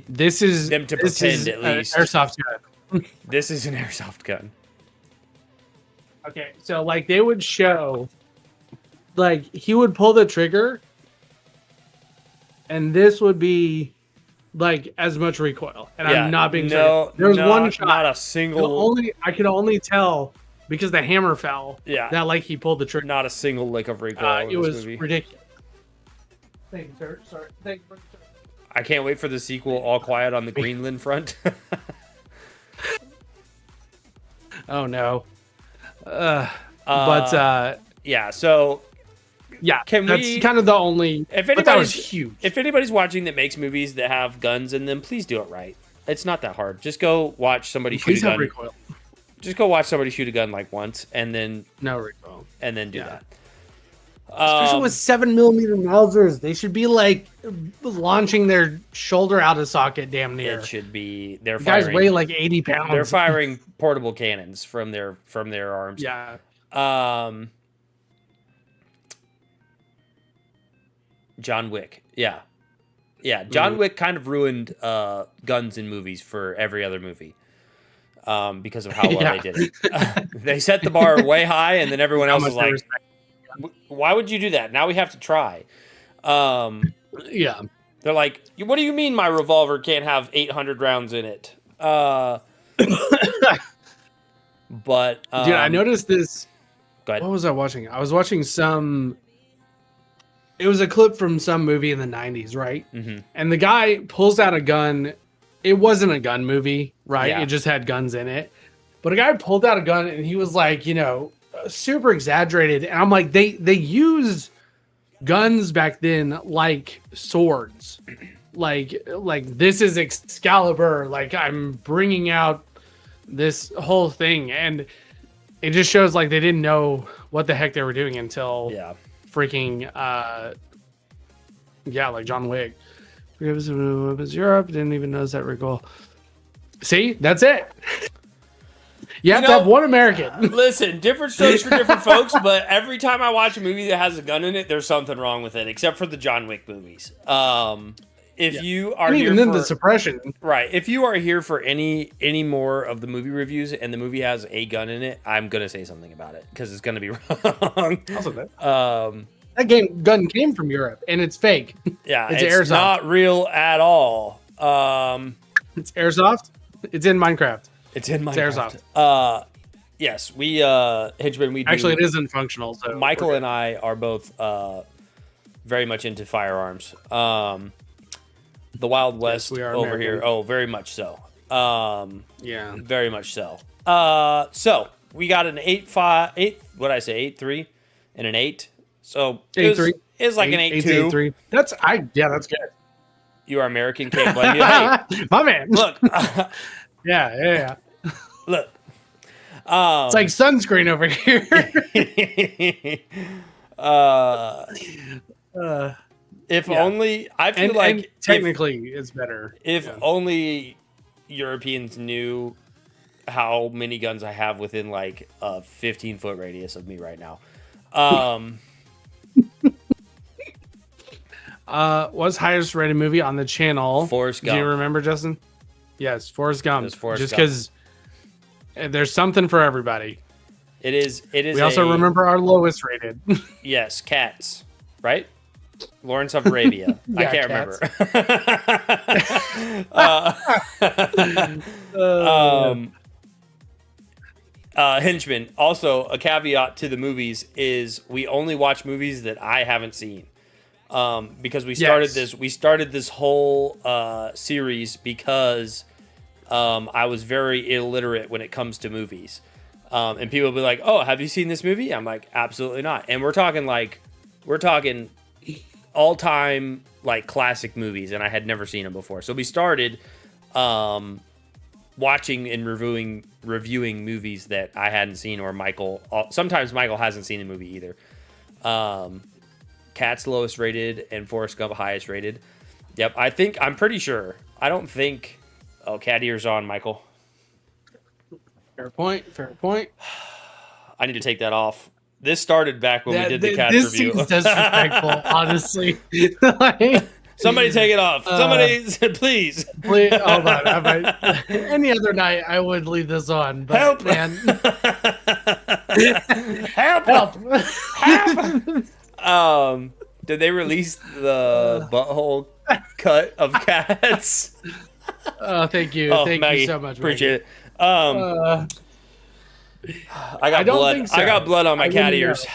This is them to this pretend is at an least. airsoft gun. This is an airsoft gun. Okay, so like they would show, like he would pull the trigger, and this would be like as much recoil. And I'm not being serious. There was one shot. Not a single. I could only tell because the hammer fell. Yeah. That like he pulled the trigger. Not a single lick of recoil in It this was movie. ridiculous. Thank you, sir. Sorry. Thank you, sir. I can't wait for the sequel, All Quiet on the Greenland Front. Oh no. Yeah. So Yeah, Can that's we- kind of the only. if But that was anybody's huge. if anybody's watching that makes movies that have guns in them, please do it right. It's not that hard. Just go watch somebody shoot Please a have gun. recoil. Just go watch somebody shoot a gun like once, and then No recoil. do Yeah. that. Especially with 7mm Mausers, they should be like launching their shoulder out of socket, damn near. It should be. They're The guys firing. weigh like 80 pounds. They're firing portable cannons from their arms. Yeah. John Wick. Yeah. John Wick kind of ruined guns in movies for every other movie. Because of how well they did it. They set the bar way high, and then everyone else was like, why would you do that? Now we have to try. Yeah. They're like, what do you mean my revolver can't have 800 rounds in it? But Dude, I noticed this. Go ahead. What was I watching? I was watching some. It was a clip from some movie in the 90s, right? Mm-hmm. And the guy pulls out a gun. It wasn't a gun movie, right? Yeah. It just had guns in it. But a guy pulled out a gun and he was like, super exaggerated. And I'm like, they used guns back then like swords. Like this is Excalibur. Like I'm bringing out this whole thing. And it just shows like they didn't know what the heck they were doing until freaking like John Wick. It was Europe. Didn't even notice that recoil. See, that's it. You have to have one American. Listen, different strokes for different folks, but every time I watch a movie that has a gun in it, there's something wrong with it, except for the John Wick movies. If you are here even then for the suppression, right, if you are here for any more of the movie reviews and the movie has a gun in it, I'm gonna say something about it because it's gonna be wrong. That gun came from Europe and it's fake. Yeah, it's it's airsoft. not real at all. It's airsoft. It's in Minecraft. It's in Minecraft. Airsoft. Yes, we Hitchman. We do. Actually, it isn't functional. So Michael and I are both very much into firearms. The Wild West we are over American. here. Oh, very much so. Yeah. Very much so. So we got an 8-5. What did I say? 8-3 and an 8. So 8-3. It's like an 8-2. 8-3. That's that's good. You are American. Can't blame you. Hey, My man. look. Yeah. Look. It's like sunscreen over here. If only I feel like and technically it's better. If only Europeans knew how many guns I have within like a 15-foot radius of me right now. What's highest rated movie on the channel? Forrest Do you Gump. remember, Justin? Yes, Forrest Gump. It's Forrest Just Gump. because there's something for everybody. It is. We also remember our lowest rated. Yes, Cats, right? Lawrence of Arabia. I Yeah, can't remember. Henchman. Also, a caveat to the movies is we only watch movies that I haven't seen. Because we started this whole series because I was very illiterate when it comes to movies. And people will be like, "Oh, have you seen this movie?" I'm like, "Absolutely not." And we're talking all-time like classic movies, and I had never seen them before. So we started watching and reviewing movies that I hadn't seen, or sometimes Michael hasn't seen a movie either. Cat's lowest rated and Forrest Gump highest rated. Yep, I'm pretty sure. I don't think. Oh, cat ears on, Michael. Fair point. I need to take that off. This started back when we did the cat this review. seems disrespectful, honestly. Somebody take it off. Somebody, please. Please, hold on. Any other night, I would leave this on. But Help. man. Help! Did they release the butthole cut of cats? Oh, thank you. Oh, Thank Maggie, you so much. appreciate it. Maggie. I got don't blood. think so. I got blood on my cat ears.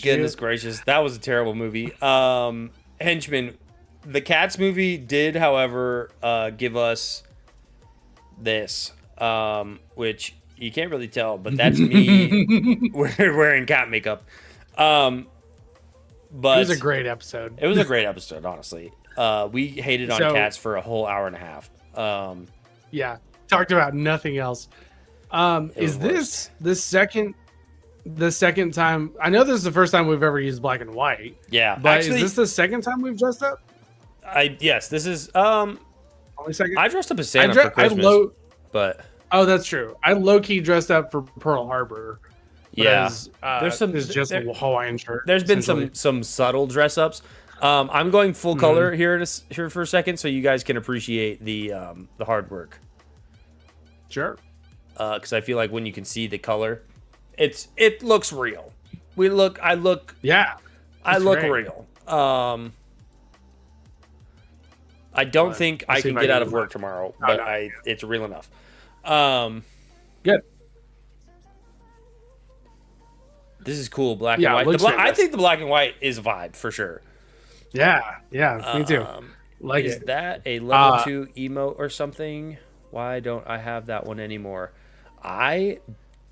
Goodness gracious, that was a terrible movie. Henchman, the Cats movie did, however, give us this, which you can't really tell, but that's me wearing cat makeup. But it was a great episode. It was a great episode, honestly. We hated on cats for a whole hour and a half. Yeah, talked about nothing else. Is this the second time? I know this is the first time we've ever used black and white. Yeah, but actually, is this the second time we've dressed up? Yes, this is Only second. I dressed up as Santa for Christmas, but oh, that's true. I low key dressed up for Pearl Harbor. Yeah, there's just a Hawaiian shirt. There's been some subtle dress ups. I'm going full color here for a second, so you guys can appreciate the hard work. Sure. Because I feel like when you can see the color, it looks real. I look great. real. I don't think I can get out of work tomorrow, but it's real enough. Good. This is cool, black and white. I think the black and white is a vibe for sure. Yeah, me too. Is that a level 2 emote or something? Why don't I have that one anymore? I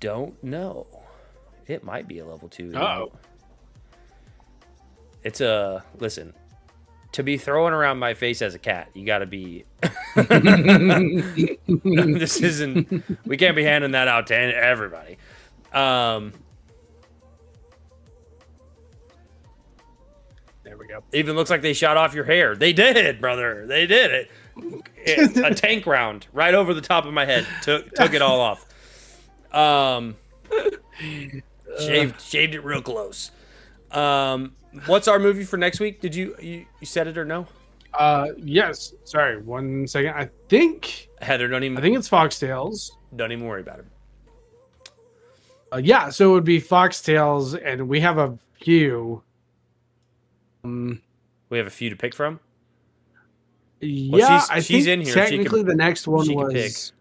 don't know. It might be a level 2 emote. It's listen, to be throwing around my face as a cat, you gotta be this isn't, we can't be handing that out to everybody. There we go. Even looks like they shot off your hair. They did, brother. They did it. A tank round right over the top of my head. Took it all off. Shaved it real close. What's our movie for next week? Did you said it or no? Yes. Sorry, 1 second. I think Heather, I think it's Foxtails. Don't even worry about it. Yeah, so it would be Foxtails, and we have a few. We have a few to pick from. Yeah, she's I in think here. technically the next one she can was.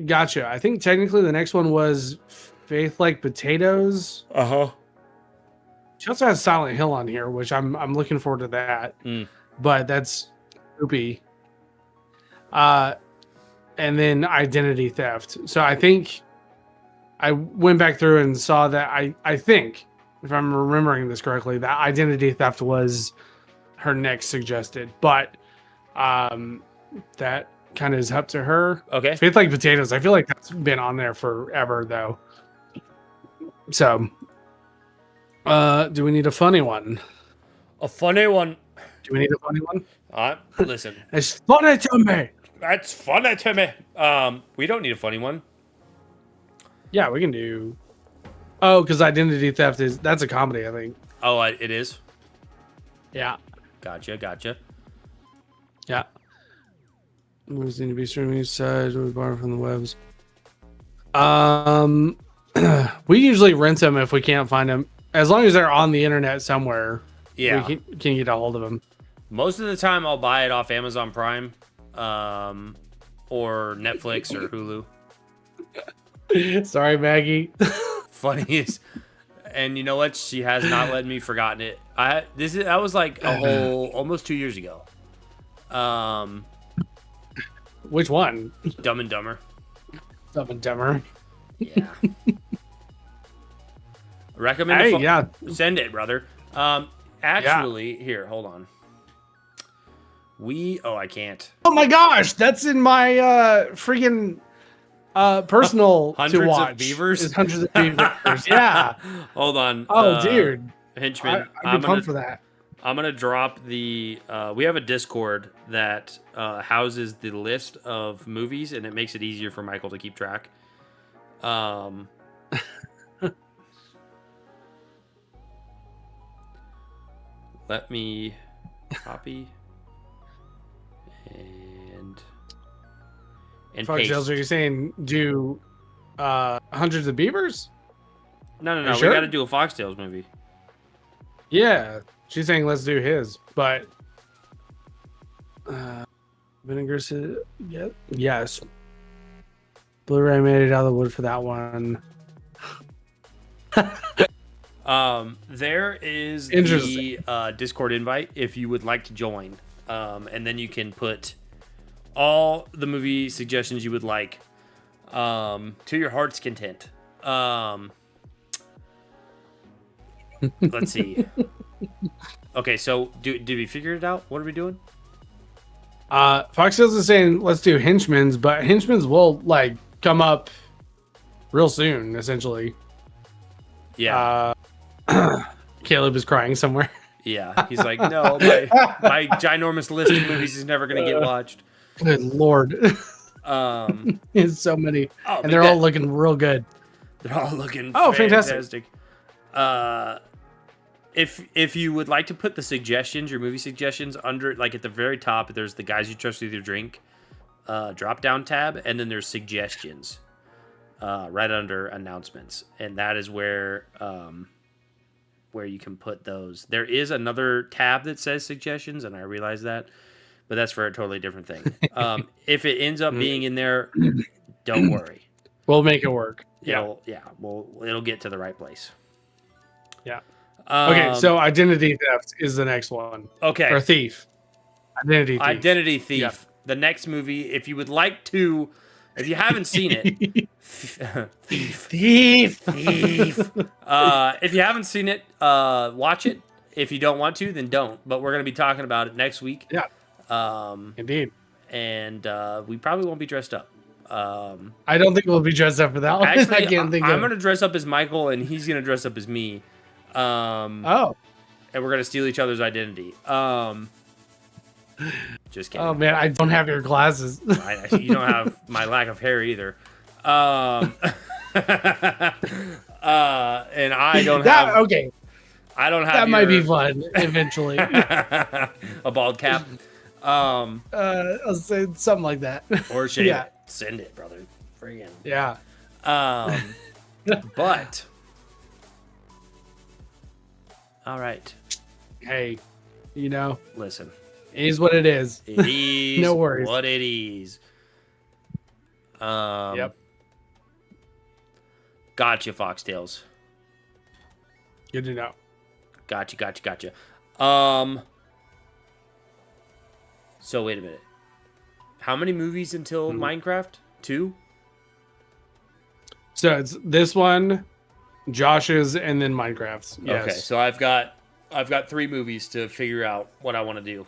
Gotcha. I think technically the next one was Faith Like Potatoes. She also has Silent Hill on here, which I'm looking forward to that. But that's spooky. And then Identity Theft. So I think I went back through and saw that I think, if I'm remembering this correctly, that Identity Theft was her next suggested. But that kind of is up to her. Okay. Faith Like Potatoes. I feel like that's been on there forever though. So do we need a funny one? A funny one. Do we need a funny one? Listen. It's funny to me. That's funny to me. We don't need a funny one. Yeah, we can do. Oh, because Identity Theft that's a comedy, I think. Oh, it is? Yeah. Gotcha. Yeah. Movies need to be streaming side we borrow from the webs. We usually rent them if we can't find them. As long as they're on the internet somewhere, Yeah. we can get a hold of them. Most of the time, I'll buy it off Amazon Prime, or Netflix or Hulu. Sorry, Maggie. Funny is, and you know what? She has not let me forgotten it. That was like a whole almost 2 years ago. Which one? Dumb and Dumber. Dumb and Dumber. Yeah. Recommend. Yeah. Send it, brother. Actually, here, hold on. I can't. Oh my gosh, that's in my freaking personal Hundreds to watch. of Beavers. It's Hundreds of Beavers. Yeah. Hold on. Oh, dude. Henchman. I'd be pumped for that. I'm gonna drop the. We have a Discord that houses the list of movies, and it makes it easier for Michael to keep track. Let me copy and Fuck paste. Sales, are you saying do Hundreds of Beavers? No. You sure? We got to do a Foxtails movie. Yeah, she's saying let's do his, but Vinegar said yes. Blu-ray made it out of the wood for that one. There is the Discord invite if you would like to join, and then you can put all the movie suggestions you would like, to your heart's content. Let's see. Okay, so did we figure it out? What are we doing? Fox Sales is saying let's do Henchman's, but Henchman's will like come up real soon, essentially. Yeah. Caleb is crying somewhere. Yeah, he's like, no, my ginormous list of movies is never gonna get watched. Good lord. It's so many, and they're all looking real good. They're all looking fantastic. If you would like to put the suggestions, your movie suggestions under, like at the very top, there's the guys you trust with your drink drop down tab, and then there's suggestions right under announcements, and that is where you can put those. There is another tab that says suggestions, and I realize that, but that's for a totally different thing. If it ends up being in there, don't worry. We'll make it work. It'll get to the right place. Yeah. Okay, so Identity Theft is the next one. Okay. Or Thief. Identity Thief. Yeah. The next movie, if you would like to, if you haven't seen it, Thief. If you haven't seen it, watch it. If you don't want to, then don't. But we're going to be talking about it next week. Yeah. Indeed. And we probably won't be dressed up. I don't think we'll be dressed up for that one. Actually, I can't think I'm of. going to dress up as Michael, and he's going to dress up as me. And we're going to steal each other's identity. Just kidding. Oh man, I don't have your glasses. You don't have my lack of hair either. And I don't have. Okay. I don't have. That might be fun eventually. A bald cap. I'll say something like that. Or shave it. Send it, brother. Friggin'. Yeah. But. All right. Hey, listen. It is what it is. It is No worries. what it is. Yep. Gotcha, Foxtails. Good to know. Gotcha. So wait a minute. How many movies until Minecraft? 2? So it's this one, Josh's, and then Minecraft's. Yes. Okay, so I've got 3 movies to figure out what I want to do.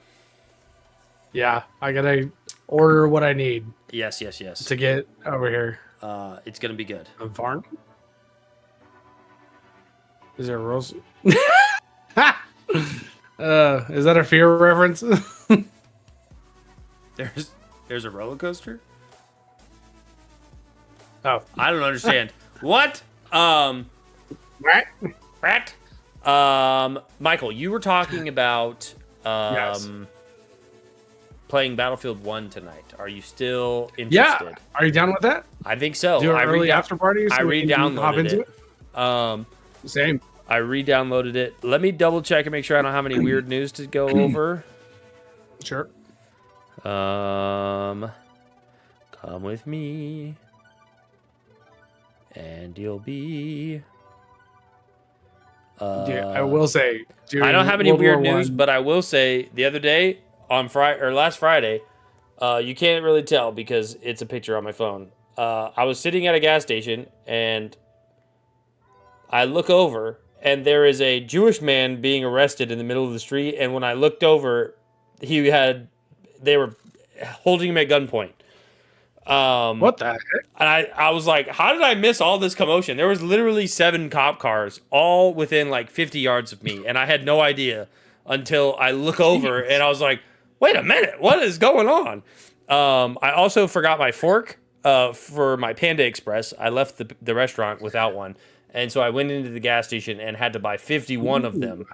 Yeah, I gotta order what I need Yes. to get over here. It's gonna be good. A farm? Is there a rose? Is that a fear reference? There's a roller coaster? Oh, I don't understand. What? right. Rat? Michael, you were talking about Yes. playing Battlefield 1 tonight. Are you still interested? Yeah. Are you down with that? I think so. Do an I early after party. I we can hop re-downloaded into it. Same. I re-downloaded it. Let me double check and make sure I don't have any weird news to go over. Sure. Come with me, and you'll be. Dude, I will say, I don't have any World weird War news, I- but I will say the other day on Friday or last Friday, you can't really tell because it's a picture on my phone. I was sitting at a gas station and I look over and there is a Jewish man being arrested in the middle of the street. And when I looked over, they were holding him at gunpoint. What the heck? And I was like, how did I miss all this commotion? There was literally 7 cop cars all within like 50 yards of me. And I had no idea until I look over and I was like, wait a minute, what is going on? I also forgot my fork for my Panda Express. I left the restaurant without one. And so I went into the gas station and had to buy 51 of them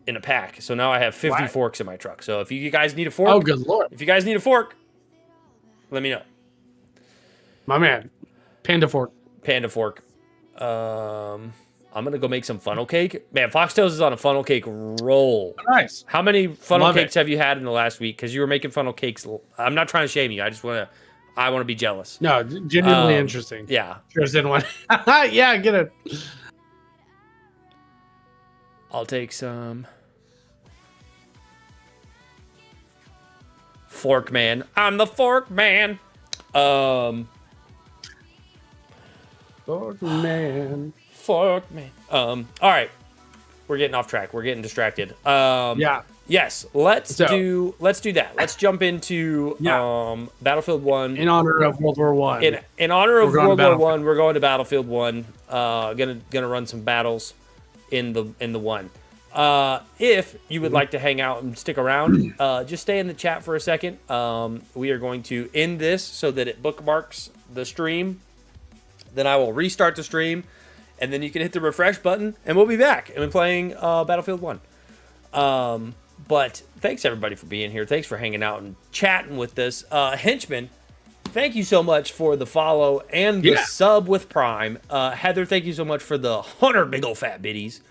in a pack. So now I have 50 Wow. forks in my truck. So if you guys need a fork, Oh, good lord, if you guys need a fork, let me know. my man, Panda Fork. Panda fork. I'm gonna go make some funnel cake. Man, Foxtails is on a funnel cake roll. Nice. How many funnel Love cakes it. have you had in the last week? Because you were making funnel cakes. I'm not trying to shame you. I want to be jealous. No, genuinely Um, interesting. Yeah, Sure, in one. Yeah, get it. I'll take some. Fork man. I'm the fork man. Fork man. Fork man. All right. We're getting off track. We're getting distracted. Yeah. Yes, let's So- do that. Let's jump into Yeah. Battlefield 1. In honor of World War One. In honor of We're going World to War Battlefield. 1, we're going to Battlefield 1. Gonna run some battles in the one. If you would like to hang out and stick around, just stay in the chat for a second. We are going to end this so that it bookmarks the stream. Then I will restart the stream, and then you can hit the refresh button, and we'll be back and we're playing Battlefield 1. But thanks everybody for being here. Thanks for hanging out and chatting with us. Henchman, thank you so much for the follow and the sub with Prime. Heather, thank you so much for the 100 big old fat biddies.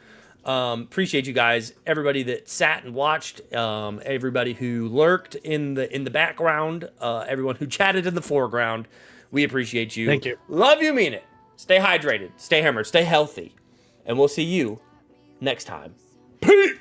Appreciate you guys. Everybody that sat and watched. Everybody who lurked in the background. Everyone who chatted in the foreground. We appreciate you. Thank you. Love you, mean it. Stay hydrated. Stay hammered. Stay healthy. And we'll see you next time. Peace.